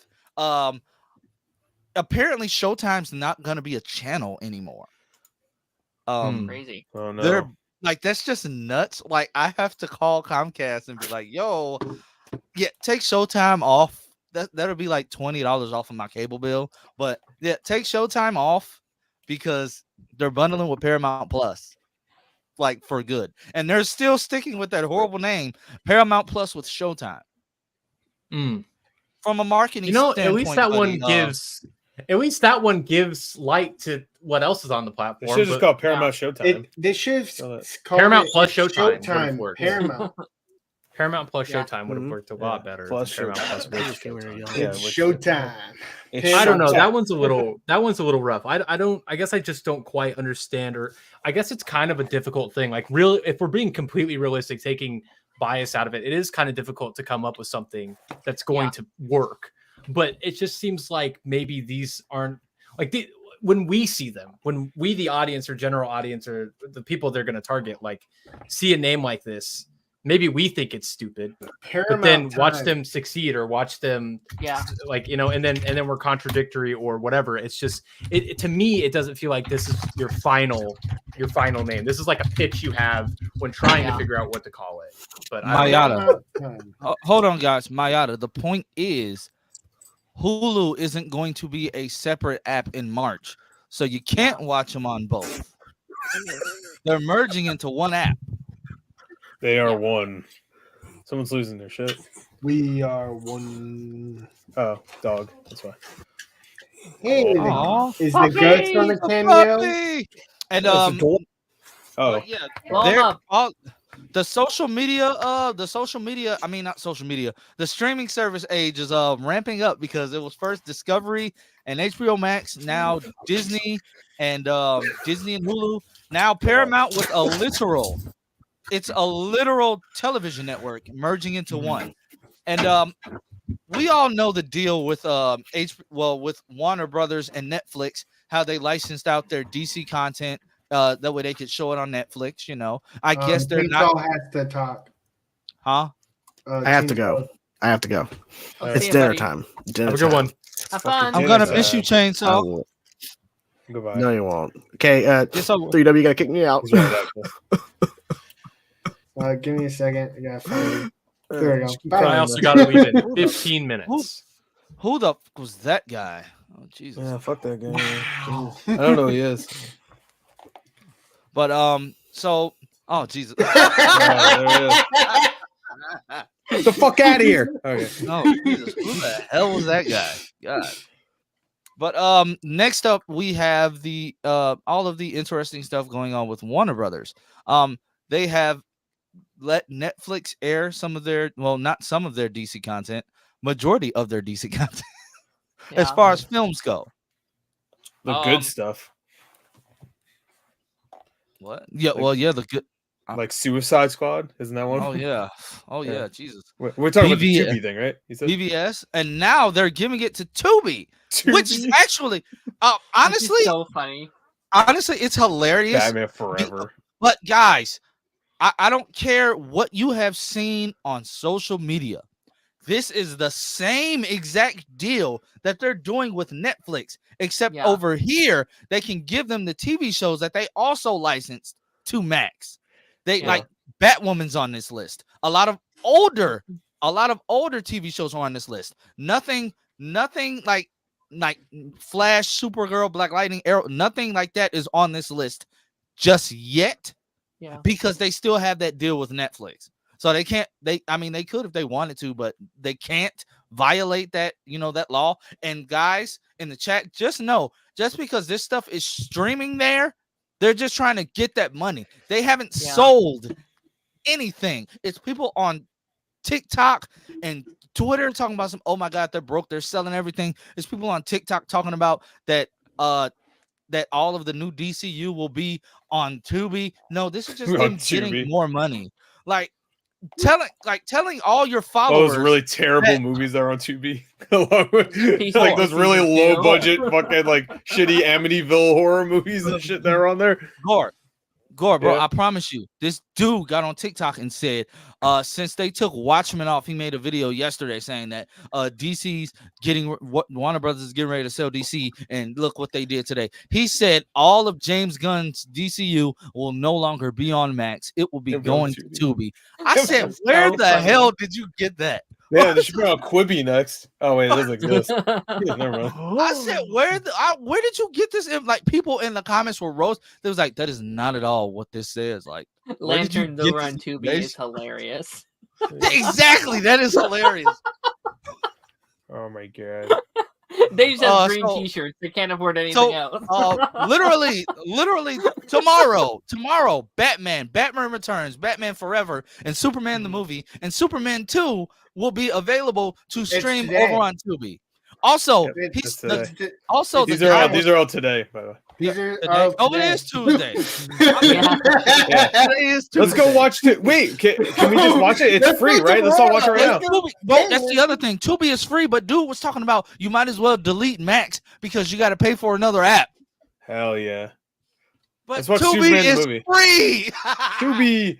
apparently Showtime's not gonna be a channel anymore. Crazy. Oh no. They're like that's just nuts. Like I have to call Comcast and be like, "Yo, yeah, take Showtime off. That'll be like $20 off of my cable bill. But yeah, take Showtime off because they're bundling with Paramount Plus, like for good. And they're still sticking with that horrible name, Paramount Plus with Showtime. From a marketing, You know, at standpoint, least that buddy, one gives light to what else is on the They platform. should just but call Paramount Showtime. They should So have that- called Paramount it plus it's Showtime would've Showtime. worked. Paramount. Paramount Plus Yeah. Showtime would have Mhm. worked a lot better. Plus than Paramount Showtime. Plus with Okay, we're Showtime. young. Yeah, It's which- Showtime. I don't know. Showtime. That one's a little rough. I guess I just don't quite understand, or I guess it's kind of a difficult thing. Like real, if we're being completely realistic, taking bias out of it, it is kind of difficult to come up with something that's going to work. But it just seems like maybe these aren't like when we see them, when we, the audience or general audience or the people they're going to target, like see a name like this, maybe we think it's stupid, but then watch Time. them succeed or watch them, like, you know, and then we're contradictory or whatever. It's just, to me, it doesn't feel like this is your final name. This is like a pitch you have when trying to figure out what to call it. But I don't know. Mayada. hold on, guys. Mayada, the point is Hulu isn't going to be a separate app in March, so you can't watch them on both. They're merging into one app. They are one. Someone's losing their shit. We are one. Oh, dog. That's why. Hey, Aw. is the goats on the cameo? Puppy! And Oh, but yeah, Blow 'em they're up. all the social media, I mean not social media, the streaming service age is ramping up because it was first Discovery and HBO Max, now Disney and Disney and Hulu, now Paramount with it's a literal television network merging into one. And we all know the deal with with Warner Brothers and Netflix, how they licensed out their DC content. That way they could show it on Netflix, you know. I guess they're not. Tinto has to talk. Huh? I have to go. I have to go. I'll It's see you, dinner buddy. time. Dinner Have a good time. one. Have fun. I'm gonna miss you, Chainsaw. Goodbye. No, you won't. Okay, Yes, I will. 3W, you gotta kick me out. He's right back. Give me a second. I gotta find it. There we go. I Bye. also got to leave in 15 minutes. Who the f- was that guy? Oh Jesus! Yeah, fuck that guy. I don't know who he is. But so Jesus. Get the fuck out of here. Okay. No, Jesus, who the hell was that guy? God. But next up we have the all of the interesting stuff going on with Warner Brothers. They have let Netflix air some of their, well, not some of their DC content, majority of their DC content as far as films go. The good stuff. What? Yeah, well, yeah, the good. like Suicide Squad, isn't that one? Oh yeah. Oh Yeah. yeah. Jesus. We're talking about the BV Tubi thing, right? You said BVS, and now they're giving it to Tubi, which is Tubi? actually, Which is honestly, so funny. it's hilarious. Batman Forever. But guys, I don't care what you have seen on social media. This is the same exact deal that they're doing with Netflix, except over here they can give them the TV shows that they also licensed to Max. They like Batwoman's on this list. A lot of older TV shows are on this list. Nothing like Flash, Supergirl, Black Lightning, Arrow, nothing like that is on this list just yet. Yeah. Because they still have that deal with Netflix. So they can't, they could if they wanted to, but they can't violate that, that law. And guys in the chat, just know, just because this stuff is streaming there, they're just trying to get that money. They haven't sold anything. It's people on TikTok and Twitter talking about oh my God, they're broke. They're selling everything. It's people on TikTok talking about that, that all of the new DCU will be on Tubi. No, this is just them getting more money. Like telling all your followers those really terrible movies that are on Tubi. Like those really low budget fucking like shitty Amityville horror movies and shit that are on there. Gore, bro, I promise you, this dude got on TikTok and said, since they took Watchmen off, he made a video yesterday saying that DC's Warner Brothers is getting ready to sell DC, and look what they did today. He said all of James Gunn's DCU will no longer be on Max. It will be going to Tubi. I said, where the hell did you get that? Yeah, they should be on Quibi next. Oh wait, it doesn't exist. Yeah, never mind. I said, where did you get this? And like people in the comments were roast. They was like, that is not at all what this says. Like Lantern over on Tubi is hilarious. Exactly, that is hilarious. Oh my God. They just have green t-shirts. They can't afford anything else. literally tomorrow, Batman Returns, Batman Forever, and Superman the movie, and Superman 2 will be available to stream over on Tubi. Also, these are all today, by the way. These are it is Tuesday. It is Tuesday. Let's go watch it. Wait, can we just watch it? It's free, right? Let's all watch it right now. But that's the other thing. Tubi is free, but dude was talking about you might as well delete Max because you got to pay for another app. Hell yeah! But Tubi is free. Tubi.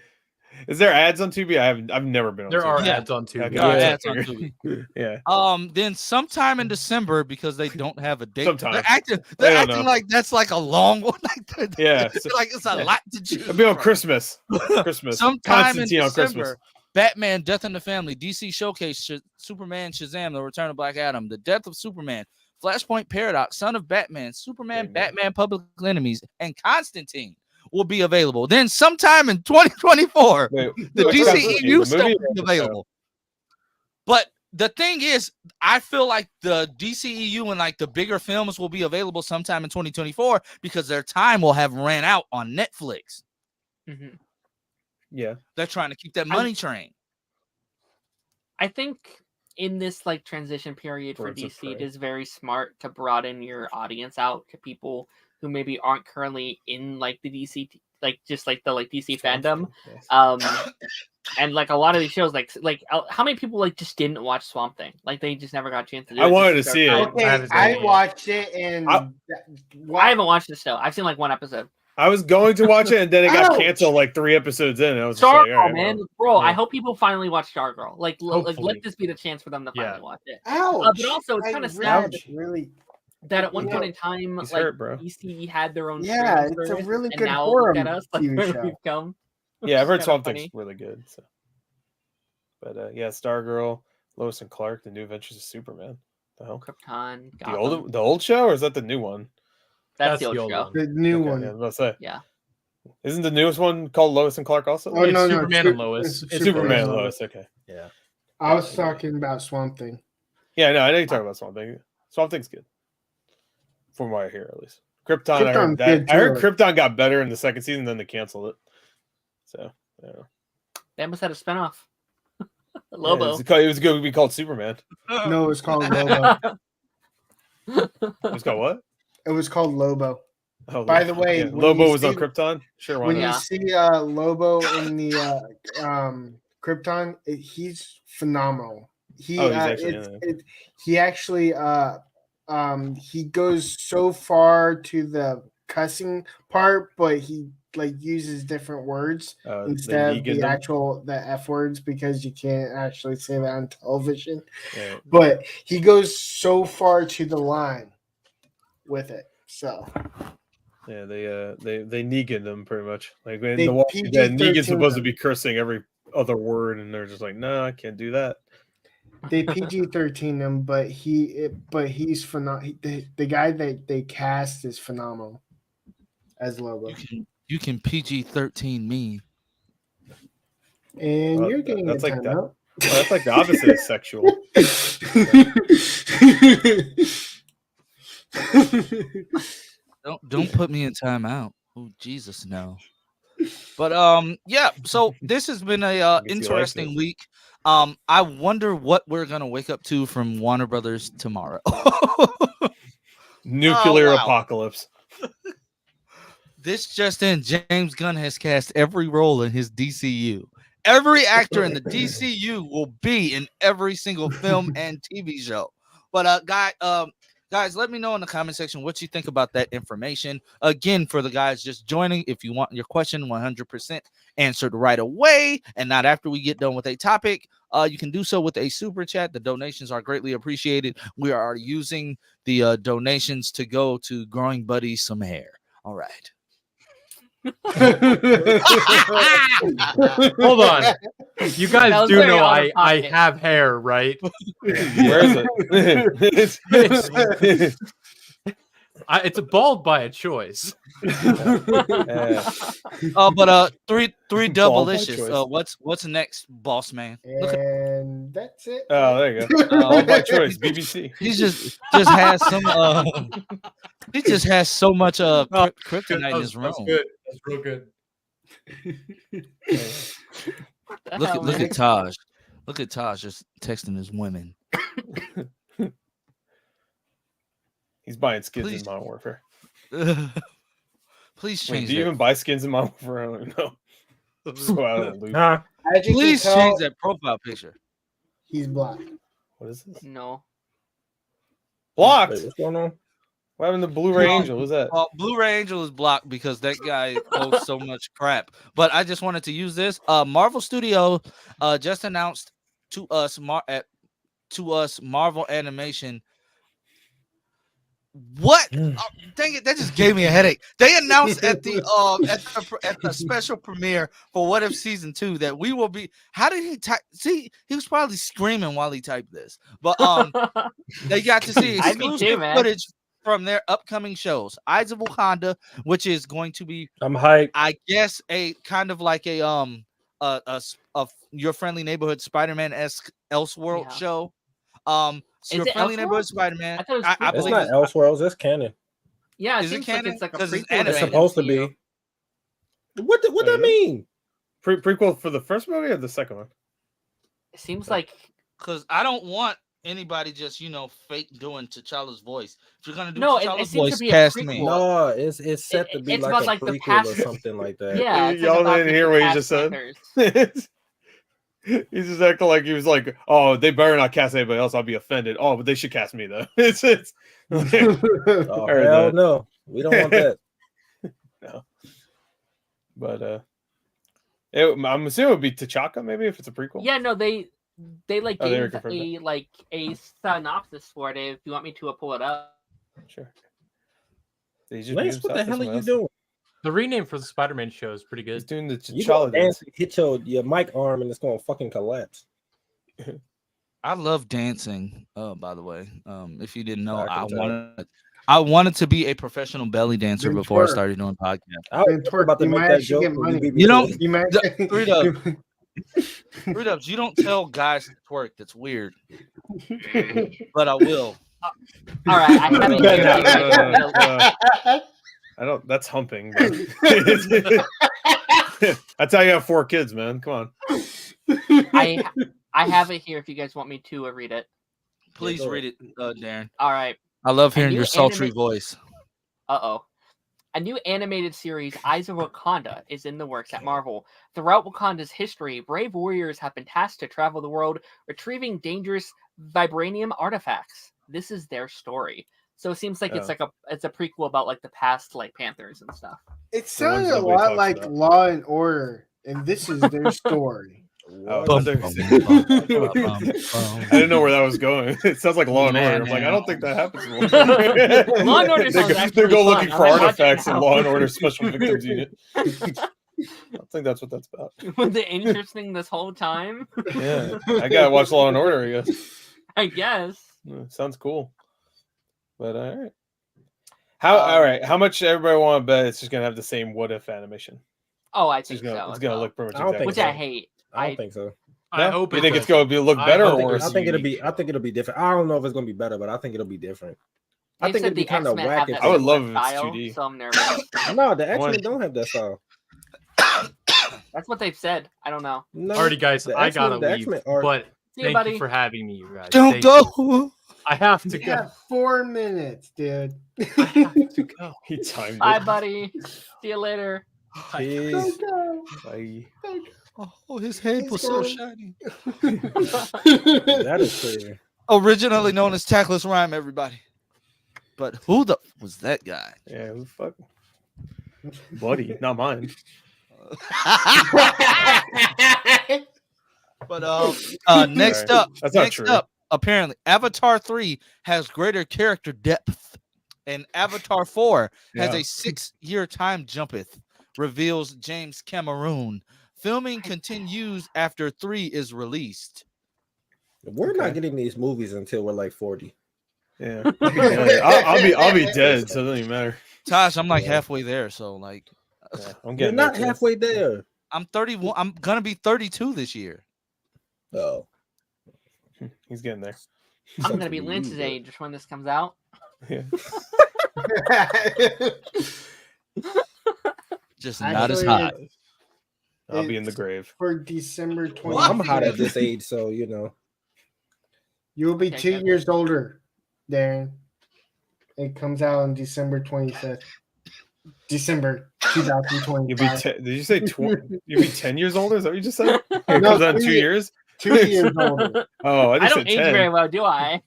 Is there ads on Tubi? I've never been on There Tubi. are ads on Tubi. There are ads on Tubi. Yeah. Then sometime in December, because they don't have a date. Sometime. They're acting like that's like a long one. Yeah. Like it's a lot to choose. It'll be on Christmas. Sometime in December, Batman, Death in the Family, DC Showcase, Superman, Shazam, The Return of Black Adam, The Death of Superman, Flashpoint Paradox, Son of Batman, Superman, Batman, Public Enemies, and Constantine will be available. Then sometime in 2024, the DCEU stuff will be available. But the thing is, I feel like the DCEU and like the bigger films will be available sometime in 2024 because their time will have ran out on Netflix. Mm-hmm. Yeah. They're trying to keep that money train. I think in this like transition period for DC, it is very smart to broaden your audience out to people who maybe aren't currently in like the DC, like just like the like DC fandom. And like a lot of these shows, like how many people like just didn't watch Swamp Thing? Like they just never got a chance to do it. I wanted to see it. Okay, I watched it and I haven't watched it still. I've seen like one episode. I was going to watch it and then it got canceled like 3 episodes in. And I was just like, all right, man, bro. I hope people finally watch Stargirl. Like let this be the chance for them to finally watch it. But also, it's kind of sad that at one point in time, like DC had their own. Yeah, it's a really good horror TV show. We've come. Yeah, I've heard Swamp Thing's really good. So. But Stargirl, Lois and Clark, The New Adventures of Superman. The hell? Krypton. The old show, or is that the new one? That's the old show. The new one. I was about to say. Yeah. Isn't the newest one called Lois and Clark also? Oh, no, Superman and Lois. It's Superman and Lois. Okay. Yeah. I was talking about Swamp Thing. Yeah, no, I know you're talking about Swamp Thing. Swamp Thing's good. From what I hear, at least. Krypton, I heard Krypton got better in the second season, then they canceled it. So, yeah. They must have a spinoff. Lobo. Yeah, it was going to be called Superman. No, it was called Lobo. It was called what? It was called Lobo. Oh, By the way, yeah. when Lobo you was on see- Krypton. Sure, why when not? you Yeah. see Lobo in the Krypton, he's phenomenal. He Oh, he's actually in it. he actually he goes so far to the cussing part, but he like uses different words They instead of Negan the them? the F words because you can't actually say that on television. Yeah. But he goes so far to the line with it. So Yeah, they Negan them pretty much. Like in They The Walking Dead, PG-13 Negan's supposed to them. be cursing every other word, and they're just like, no, I can't do that. they PG-13 him, but he's phenomenal. The guy that they cast is phenomenal as Lobo. You can PG-13 me. And you're getting that's a like that. timeout. Oh, that's like the opposite of sexual. Don't put me in timeout. Oh Jesus, no. But yeah. So this has been a guess he likes interesting it. week. I wonder what we're gonna wake up to from Warner Brothers tomorrow. Nuclear wow. apocalypse. This just in: James Gunn has cast every role in his DCU. Every actor in the DCU will be in every single film and TV show. But guys, let me know in the comment section what you think about that information. Again, for the guys just joining, if you want your question 100% answered right away and not after we get done with a topic, you can do so with a super chat. The donations are greatly appreciated. We are using the donations to go to growing Buddy some hair. All right. Hold on. You That guys was do very know out of I pocket. have hair, right? Where is it? It's a bald by a choice. But three Bald by double-licious. choice. What's next, boss man? Look at And that's it. Oh, there you go. All by choice, BBC. he just has some he just has so much kryptonite in his room. That's good. That's real good. Look at Taj. Look at Taj just texting his women. He's buying skins Please. in Modern Warfare. Please Wait, change do you that. even buy skins in Modern Warfare? I don't even know. So out of the loop. Nah. As you can Please tell, change that profile picture. he's black. What is this? No. Blocked. Wait, what's going on? What happened to Blu-ray Angel? Who's that? Well, Blu-ray Angel is blocked because that guy posts so much crap. But I just wanted to use this. Marvel Studio just announced to us Marvel Animation. What? Oh, dang it! That just gave me a headache. They announced at the special premiere for What If Season 2 that we will be. How did he type? See, he was probably screaming while he typed this. But they got to see I'd be too, exclusive man. footage from their upcoming shows. Eyes of Wakanda, which is going to be, I'm hyped. I guess, a kind of like a Your Friendly Neighborhood Spider-Man-esque Elseworld show. Is Your it Friendly Elseworlds? Neighborhood Spider-Man. I thought it was I It's believe not Elseworlds. It's canon. Yeah, it Is it seems like canon? it's like a 'Cause it's prequel. animated. It's supposed to be. What that mean? Prequel for the first movie or the second one? It seems like Because I don't want anybody just fake doing T'Challa's voice. If you're gonna do No, it T'Challa's seems to voice, be a cast prequel. me. No, it's set to be it's like about a like the prequel past. or something like that. Yeah, it's Y'all like about didn't hear what he just past said? Panthers. He's just acting like he was like, "Oh, they better not cast anybody else. I'll be offended. Oh, but they should cast me though." It's Oh, Or hell the- no. We don't want that. no. But I'm assuming it would be T'Chaka maybe if it's a prequel. Yeah, no, they like Oh, they already gave confirmed a synopsis for it. If you want me to pull it up. Sure. Did he just Lance, mute what the himself? hell are That's you what doing? The rename for the Spider-Man show is pretty He's good. doing the You go T'Challa dance, dance. hit your mic arm, and it's gonna fucking collapse. I love dancing. By the way, if you didn't know, I can tell. I wanted to be a professional belly dancer Then before I twerk. started doing podcasts. I was Then twerk. about to You make might that actually joke. get and money. beat me You to don't- it. You might Three Dubs. Three Dubs, you don't tell guys to twerk. That's weird. But I will. All right, I have it. I don't. That's humping. But that's how you have 4 kids, man. Come on. I have it here. If you guys want me to read it. Please go read it, Darren. All right. I love hearing new your sultry anime- voice. A A new animated series, Eyes of Wakanda, is in the works at Marvel. Throughout Wakanda's history, brave warriors have been tasked to travel the world, retrieving dangerous vibranium artifacts. This is their story. So it seems like it's a prequel about like the past like Panthers and stuff. It sounded a lot like Law and Order, and this is their story. I didn't know where that was going. It sounds like Law and Order. I'm like, I don't think that happens. Law and Order sounds they go fun. looking for artifacts in Law and Order Special Victims Unit. I don't think that's what that's about. Was it interesting this whole time? Yeah, I gotta watch Law and Order, I guess. I guess. Sounds cool. But all right. All right. How much everybody want to bet it's just gonna have the same what if animation? Oh, I think so. It's gonna look pretty much exactly. Which I hate. I don't think so. I hope you think it's going to look better or worse? I think it'll be different. I don't know if it's going to be better, but I think it'll be different. I think it'd be kind of whack. I would love if it's 2D. So I'm nervous. No, the X-Men don't have that style. That's what they've said. I don't know. No, alrighty, guys, I gotta leave. But thank you for having me, you guys. Don't go. I have to go. Yeah, 4 minutes, dude. I have to go. He timed Bye, it. buddy. See you later. Peace. Bye. Oh, his head was so shiny. That is crazy. Originally known as Tackless Rhyme, everybody. But who the was that guy? Yeah, who the fuck? Buddy, not mine. But next up, apparently Avatar 3 has greater character depth, and Avatar 4 has a 6-year time jumpeth, reveals James Cameron. Filming continues after 3 is released. We're not getting these movies until we're like 40. Yeah, I'll be dead, so it doesn't even matter. Tosh, I'm like halfway there, so like, I'm getting not halfway there. I'm 31. I'm gonna be 32 this year. Oh, he's getting there. I'm gonna be Lynch's age when this comes out. Yeah. Just not as hot. I'll be in the grave for December 20th. Well, I'm hot at this age, so you know. You'll be 2 years older, Darren. It comes out on December 25th. December 2020. You'll be did you say you'll be 10 years older? Is that what you just said? It comes out in 2 years? 2 years older. Oh, I don't age 10. very well, do I?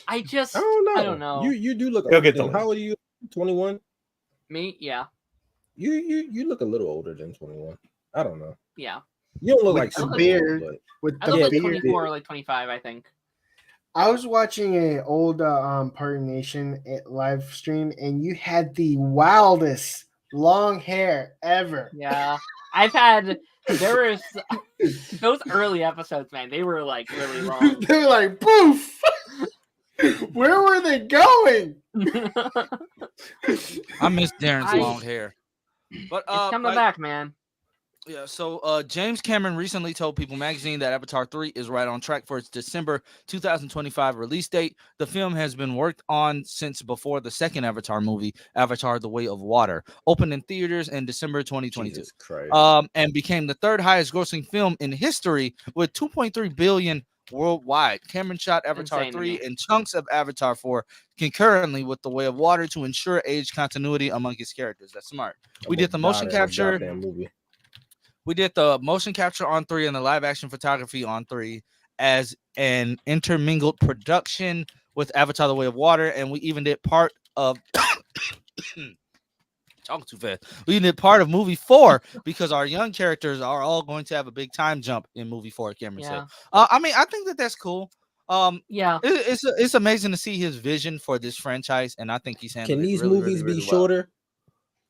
I don't know. You do look. He'll get the How old are you? 21. Me? Yeah. You look a little older than 21. I don't know. Yeah. You don't look with like the beard. With I the look beard. like 24 or like 25, I think. I was watching an old Party Nation live stream, and you had the wildest long hair ever. Yeah, there was those early episodes, man. They were like really long. They were like, poof. Where were they going? I miss Darren's long hair. But it's coming back, man. Yeah, so James Cameron recently told People magazine that Avatar 3 is right on track for its December 2025 release date. The film has been worked on since before the second Avatar movie, Avatar: The Way of Water, opened in theaters in December 2022. And became the third highest grossing film in history with 2.3 billion worldwide. Cameron shot Avatar 3 and chunks of Avatar 4 concurrently with The Way of Water to ensure age continuity among his characters. That's smart. We did the motion capture. We did the motion capture on 3 and the live action photography on 3 as an intermingled production with Avatar: The Way of Water, and we even did part of talking too fast. We did part of movie 4 because our young characters are all going to have a big time jump in movie 4. Cameron said. I mean, I think that's cool. It's amazing to see his vision for this franchise, and I think he's handling. Can these really, movies really, really be shorter?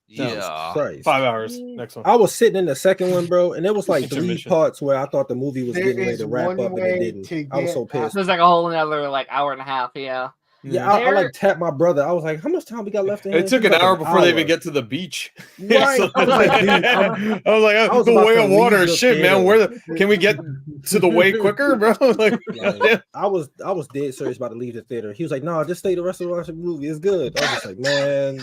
Yeah, 5 hours. Next one. I was sitting in the second one, bro, and it was like 3 parts where I thought the movie was getting ready to wrap up, and it didn't. I was so pissed. There's like a whole another like hour and a half. Yeah. Yeah, I like tapped my brother. I was like, "How much time we got left?" It took an hour before they even get to the beach. Right? I was like, the Way of Water. Shit, man. Can we get to the way quicker, bro? Like, I was dead serious about to leave the theater. He was like, "No, just stay the rest of the movie. It's good." I was just like, "Man."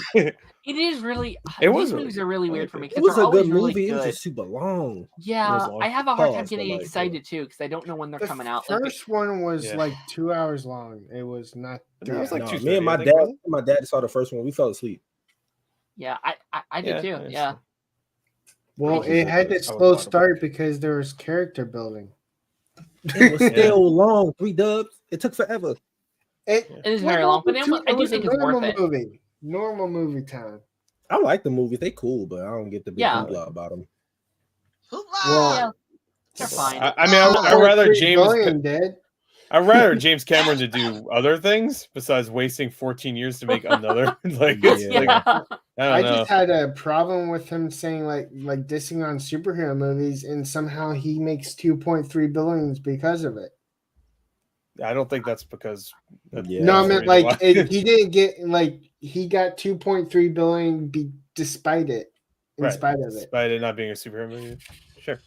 It is really. It These was really movies are really weird for me It because was they're a good always really movie. It was good. just super long. Yeah, long. I have a hard time Pause, but, getting like, yeah. excited too because I don't know when they're The coming out. Like, first one was Yeah. like 2 hours long. It was not. That was like No, 2:30, me and I my think, dad, wasn't my dad saw the first one. We fell asleep. yeah, I did Yeah, too. it's- Yeah, Well, I it had I a was slow watching. start because there was character building. It was still long. 3 dubs. It took forever. It is very long, but I do was a think it's worth normal it. movie. Normal movie time. I like the movies. They cool, but I don't get the big Yeah. hoopla about them. Well, Yeah, they're fine. I mean, I'd rather 3 James. billion did. I'd rather James Cameron to do other things besides wasting 14 years to make another. Like, it's Yeah. like Yeah, I I don't know. just had a problem with him saying like dissing on superhero movies, and somehow he makes 2.3 billions because of it. I don't think that's because. Yeah. No, I that's the meant reason like why. he didn't get he got 2.3 billion despite it, in Right, spite of it. despite it not being a superhero movie. Sure.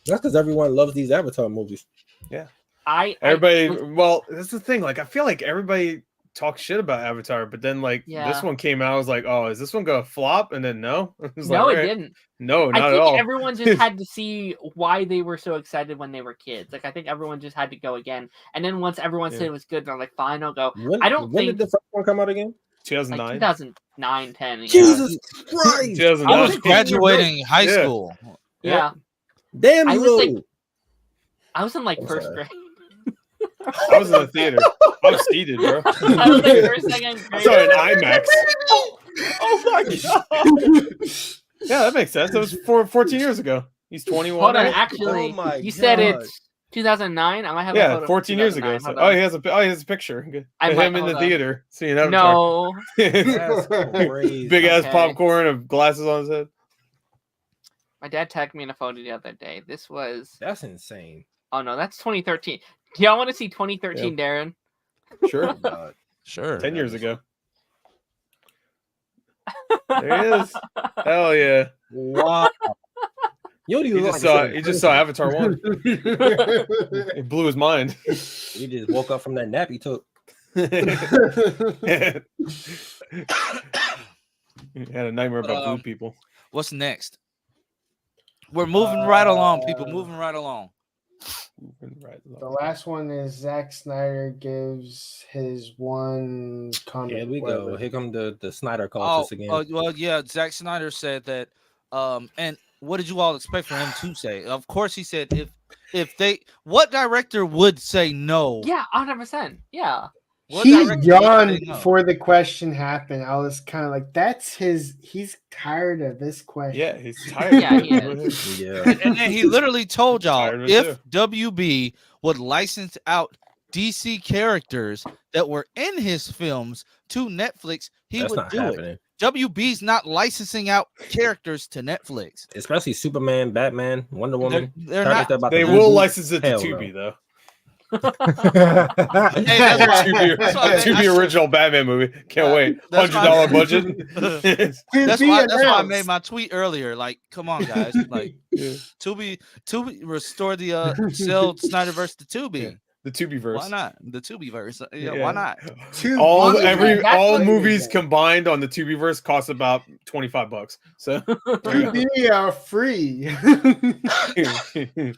That's because everyone loves these Avatar movies. Everybody. Well, that's the thing. Like, I feel like everybody talks shit about Avatar, but then like Yeah. this one came out, I was like, oh, is this one gonna flop? And then no, it was no, like, it alright. didn't. No, I not at think all. everyone just had to see why they were so excited when they were kids. Like, I think everyone just had to go again. And then once everyone said Yeah. it was good, they're like, fine, I'll go. When, I don't when think did the first one come out again? like 2009. 2009, 10. Yeah. Jesus Christ! 2009. I was graduating high Yeah. school. Yeah. Damn I you! was, like, old. I was in like I'm first sorry. grade. I was in the theater. I was seated, bro. I was like first, second I grade. saw it in IMAX. Oh my god! Yeah, that makes sense. That was 14 years ago. He's 21. Hold on, right? actually, Oh my you said God. it's 2009. I might have a Yeah, photo 14 years ago. 2009. So, Hold on. he has a picture. Good. I Of might- him in the hold on. theater seeing Avatar. No, That's crazy. Big ass Okay. popcorn and glasses on his head. my dad tagged me in a photo the other day. This was That's insane. oh no, that's 2013. Do y'all want to see 2013, Darren? Sure. Oh, God. Sure. 10 years ago. There he is. Hell yeah. Wow. You don't He even look just like saw a he just saw Avatar 1. It blew his mind. You just woke up from that nap you took. He had a nightmare about blue people. What's next? We're moving right along, people. Moving right along. The last one is Zack Snyder gives his one comic. Here we go. Here come the Snyder Oh, cultists again. well, yeah. Zack Snyder said that. And what did you all expect for him to say? Of course, he said if they, what director would say no? Yeah, 100%. Yeah. What He director would yawned say no? before the question happened. I was kind of like, that's his. He's tired of this question. Yeah, he's tired. Yeah, he is. Yeah. And then he literally told y'all Tired of it if WB would license out DC characters that were in his films to Netflix, he That's would not do happening. it. WB's not licensing out characters to Netflix. Especially Superman, Batman, Wonder Woman. They're Characters not. that about They to will reboot. license it to Hell Tubi no. though. Hey, that's why- that's why they- Tubi original Batman movie. Can't Yeah, wait. that's why- $100 budget. That's why I made my tweet earlier. Like, come on, guys. Like, Yeah. Tubi restore the sell Snyderverse to Tubi. Yeah. The Tubiverse. Why not? The Tubiverse. Yeah, Yeah. why not? All Tubi. That's all what- movies combined on the Tubiverse cost about $25. So there you Tubi free. go.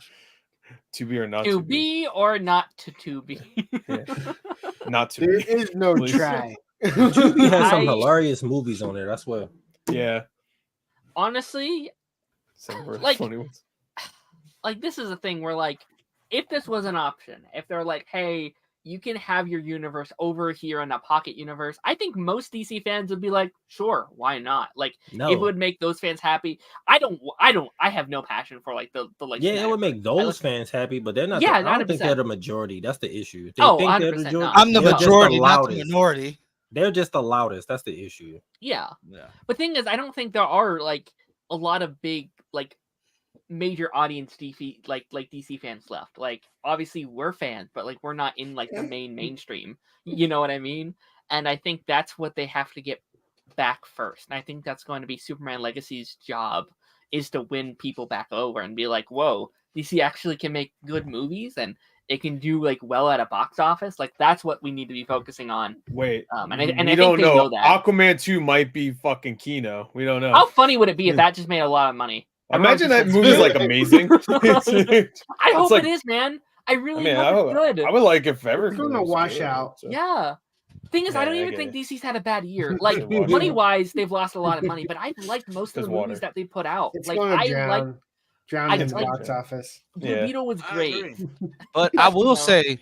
Tubi or not To Tubi. be or not to be. Not to There be. is no Please. try. Tubi has some I- hilarious movies on there. That's what. Yeah. Honestly, Some Like- funny ones. like this is a thing where like if this was an option, if they're like, hey, you can have your universe over here in a pocket universe, I think most DC fans would be like, sure, why not? Like No. it would make those fans happy. I have no passion for like the like Yeah, it would Snyderverse. make I those look- fans happy, but they're not. Yeah, I don't think 100%. they're the majority. That's the issue. They Oh, think they're the 100% majority. not. I'm the They're just majority, not the loudest. minority. They're just the loudest. That's the issue. Yeah. Yeah. But thing is, I don't think there are like a lot of big like major audience DC fans left. Like obviously we're fans, but like we're not in like the mainstream. You know what I mean? And I think that's what they have to get back first. And I think that's going to be Superman Legacy's job is to win people back over and be like, whoa, DC actually can make good movies and it can do like well at a box office. Like that's what we need to be focusing on. Wait, And I we think don't they know. that. Aquaman 2 might be fucking Kino. We don't know. How funny would it be if that just made a lot of money? Imagine that movie's like amazing. I hope like, it is, man. I really I mean, hope it's good. I would like if It's everything gonna was wash good, out. so. Yeah. Thing is, I don't Yeah, I even get think it. DC's had a bad year. Like It washed money out. wise, they've lost a lot of money, but I've liked most of the Because movies water. that they put out. It's Like gonna I drown in the like- box office. Blue Yeah. Beetle was I great. agree. But I will No. say,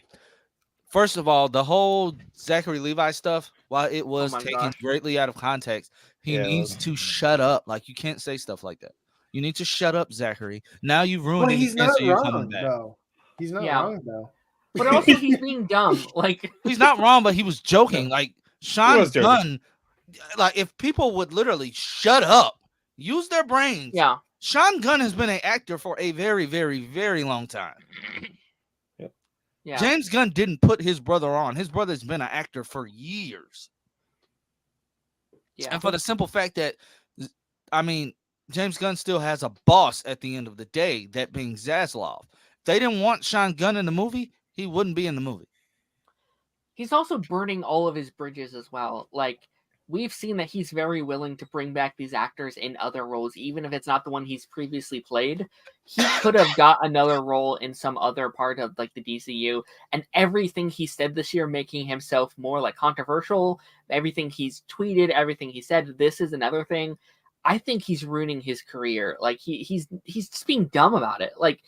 first of all, the whole Zachary Levi stuff, while it was my taken gosh. greatly out of context, he Yeah, it needs was. to shut up. Like, you can't say stuff like that. You need to shut up, Zachary. Now you've ruined Well, any he's chance not of you coming wrong back. though. He's not Yeah. wrong though. But also he's being dumb. Like He's not wrong, but he was joking. Like, Sean was joking. Gunn, like, if people would literally shut up, use their brains. yeah. Sean Gunn has been an actor for a very, very, very long time. Yeah. James Gunn didn't put his brother on. His brother's been an actor for years. Yeah. And for the simple fact that, I mean, James Gunn still has a boss at the end of the day, that being Zaslav. If they didn't want Sean Gunn in the movie, he wouldn't be in the movie. He's also burning all of his bridges as well. Like we've seen that he's very willing to bring back these actors in other roles, even if it's not the one he's previously played. He could have got another role in some other part of like the DCU, and everything he said this year making himself more like controversial, everything he's tweeted, everything he said, this is another thing. I think he's ruining his career. Like he's just being dumb about it. Like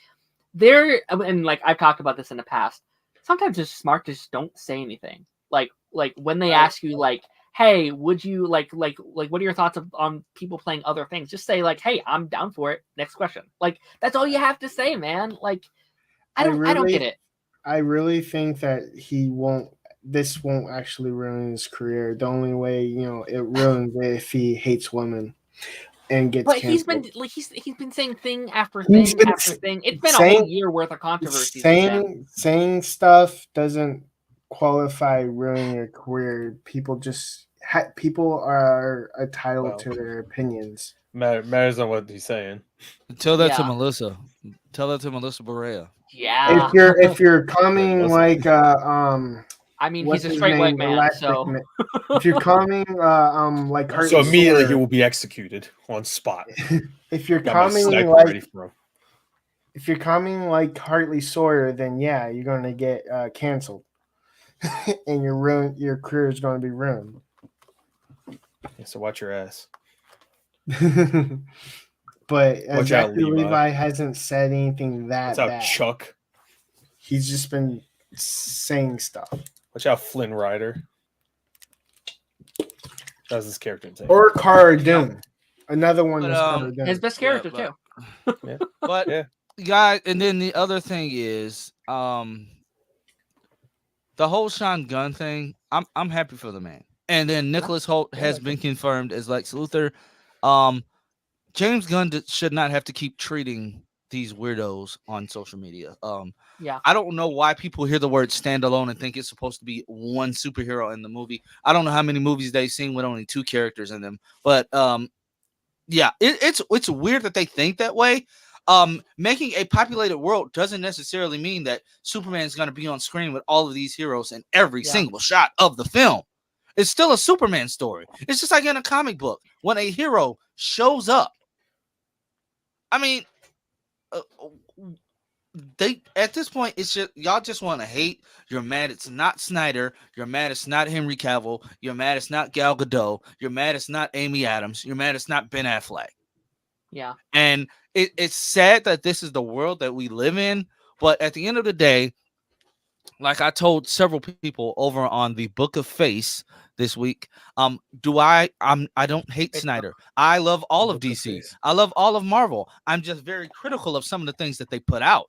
and like I've talked about this in the past. Sometimes it's smart to just don't say anything. Like when they ask you like, hey, would you like what are your thoughts on people playing other things? Just say like, hey, I'm down for it. Next question. Like that's all you have to say, man. Like I don't get it. I really think that this won't actually ruin his career. The only way, it ruins it if he hates women and gets But canceled. he's been saying thing after thing after thing. It's been a whole year worth of controversy. Saying stuff doesn't qualify ruining your career. People just people are entitled to their opinions. Matters on what he's saying. Tell that to Melissa. Tell that to Melissa Barea. Yeah. If you're coming like I mean, he's a straight white man, so if you're coming like Hartley So immediately Sawyer, he will be executed on spot. if you're Got my coming sniper like ready for him. if you're coming like Hartley Sawyer, then yeah, you're gonna get canceled, and your career is gonna be ruined. Yeah, so watch your ass. But Watch out, Zachary Levi. Levi hasn't said anything that Watch out, bad. Chuck. He's just been saying stuff. Watch out, Flynn Rider. That was his character name. Or Cara Dune. Another one is But, Cara Dune. his best character too. But Yeah. guys, and then the other thing is the whole Sean Gunn thing. I'm happy for the man. And then Nicholas Hoult has been confirmed as Lex Luthor. James Gunn should not have to keep treating these weirdos on social media. I don't know why people hear the word standalone and think it's supposed to be one superhero in the movie. I don't know how many movies they've seen with only 2 characters in them, but it's weird that they think that way. Making a populated world doesn't necessarily mean that Superman is going to be on screen with all of these heroes in every single shot of the film. It's still a Superman story. It's just like in a comic book when a hero shows up. I mean, they at this point, it's just y'all just want to hate. You're mad it's not Snyder. You're mad it's not Henry Cavill. You're mad it's not Gal Gadot. You're mad it's not Amy Adams. You're mad it's not Ben Affleck. Yeah. And it's sad that this is the world that we live in. But at the end of the day, like I told several people over on the Book of Face this week, I don't hate Snyder. I love all of DC. I love all of Marvel. I'm just very critical of some of the things that they put out.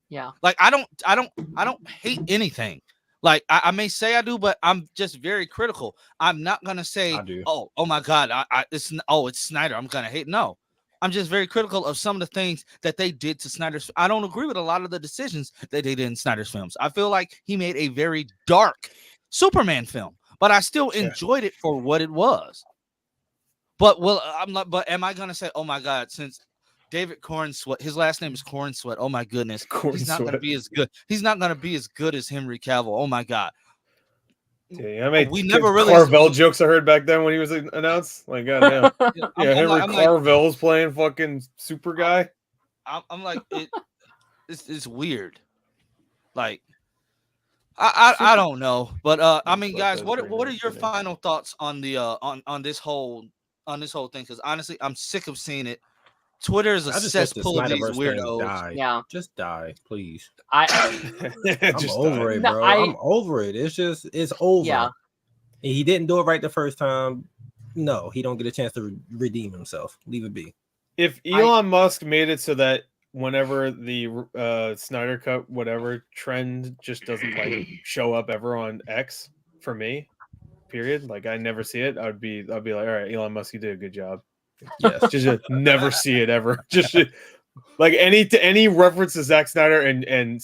Yeah. Like I don't hate anything. Like I may say I do, but I'm just very critical. I'm not gonna say, oh my God, it's Snyder. I'm gonna hate. No. I'm just very critical of some of the things that they did to Snyder's. I don't agree with a lot of the decisions that they did in Snyder's films. I feel like he made a very dark Superman film, but I still enjoyed it for what it was. But am I gonna say, oh my God, since David Cornsweat. His last name is Cornsweat. Oh my goodness. He's not going to Cornsweat. be as good. He's not going to be as good as Henry Cavill. Oh my god. Yeah, I mean, We never really Carvel jokes I heard back then when he was announced. Like, goddamn. Yeah, Henry Carvel's playing fucking super guy. I'm like, it's weird. Like, I don't know, but I mean, guys, what are your final thoughts on the on this whole thing? Because honestly, I'm sick of seeing it. Twitter is a cesspool of these weirdos. Yeah, just die, please. I'm over it, bro. I'm over it. It's over. Yeah. He didn't do it right the first time. No, he don't get a chance to redeem himself. Leave it be. If Elon Musk made it so that whenever the Snyder Cut whatever trend just doesn't like show up ever on X for me, period. Like I never see it. I'd be like, all right, Elon Musk, you did a good job. Yes, just never see it ever. Just like any reference to Zack Snyder and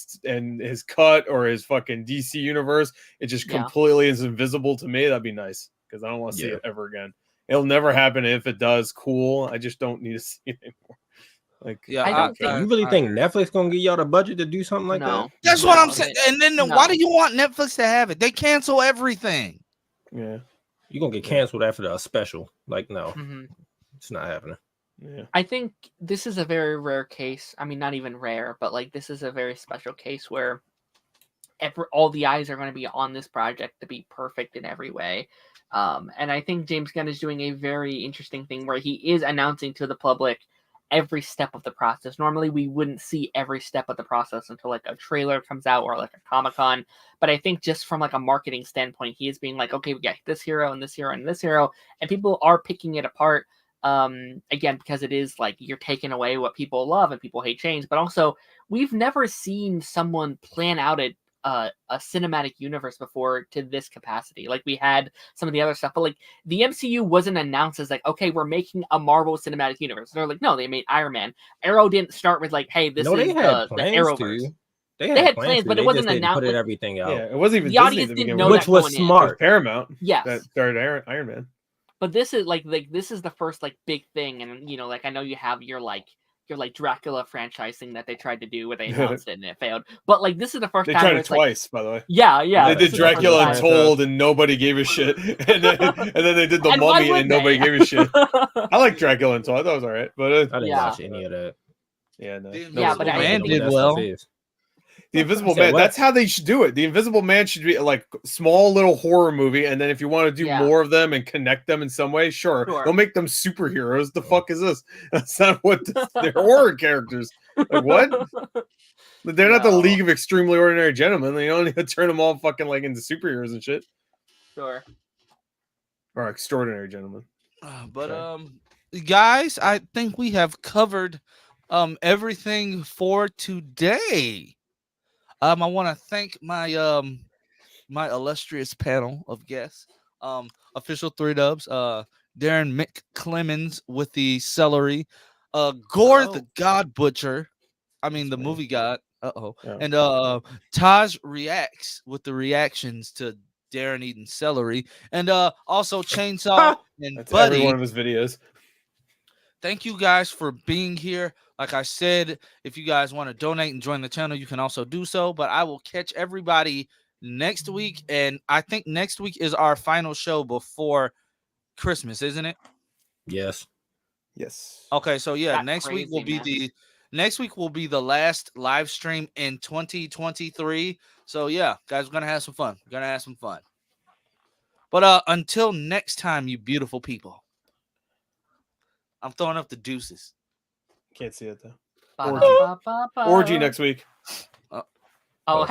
his cut or his fucking DC universe, it just completely is invisible to me. That'd be nice because I don't want to see it ever again. It'll never happen. If it does, cool. I just don't need to see it anymore. Like, you really think Netflix gonna give y'all the budget to do something like that? That's what I'm saying. And then why do you want Netflix to have it? They cancel everything. Yeah, you're gonna get canceled after the special. Like, no, it's not happening. Yeah, I think this is a very rare case. I mean, not even rare, but like this is a very special case where all the eyes are going to be on this project to be perfect in every way. And I think James Gunn is doing a very interesting thing where he is announcing to the public every step of the process. Normally we wouldn't see every step of the process until like a trailer comes out or like a Comic-Con. But I think just from like a marketing standpoint, he is being like, okay, we got this hero and this hero and this hero, and people are picking it apart. Again, because it is like you're taking away what people love and people hate change, but also we've never seen someone plan out a cinematic universe before to this capacity. Like we had some of the other stuff, but like the MCU wasn't announced as like, okay, we're making a Marvel cinematic universe. They're like, no, they made Iron Man. Arrow didn't start with like, hey, this is the Arrowverse. They had plans, but it wasn't announced. Put everything out. Yeah, it wasn't even the audience didn't know which was smart. Paramount. Yes, that started Iron Man. But this is like this is the first like big thing, and you know, like I know you have your Dracula franchise thing that they tried to do where they announced it and it failed. But like this is the first time they tried it twice, by the way. Yeah. They did Dracula Untold and nobody gave a shit, and then they did the Mummy and nobody gave a shit. I like Dracula Untold. I thought it was all right, but I didn't watch any of that. Yeah, no. But Man did well. The Invisible Man, that's how they should do it. The Invisible Man should be like small little horror movie, and then if you want to do more of them and connect them in some way, sure. Don't make them superheroes. The fuck is this? That's not what they're horror characters. Like what? They're not the League of Extremely Ordinary Gentlemen. They don't need to turn them all fucking like into superheroes and shit. Sure. Or extraordinary gentlemen. But guys, I think we have covered everything for today. I want to thank my my illustrious panel of guests. Official 3 Dubs, Darren McClemens with the celery, Gore the God Butcher, I mean the movie god, and Taj Reacts with the reactions to Darren eating celery, and also Chainsaw and That's Buddy. every one of his videos. Thank you guys for being here. Like I said, if you guys want to donate and join the channel, you can also do so. But I will catch everybody next week. And I think next week is our final show before Christmas, isn't it? Yes. Okay, so yeah, That's next week will be crazy, next week will be the last live stream in 2023. So yeah, guys, we're gonna have some fun. But until next time, you beautiful people. I'm throwing up the deuces. Can't see it though. Orgy Orgy next week. Oh, hell.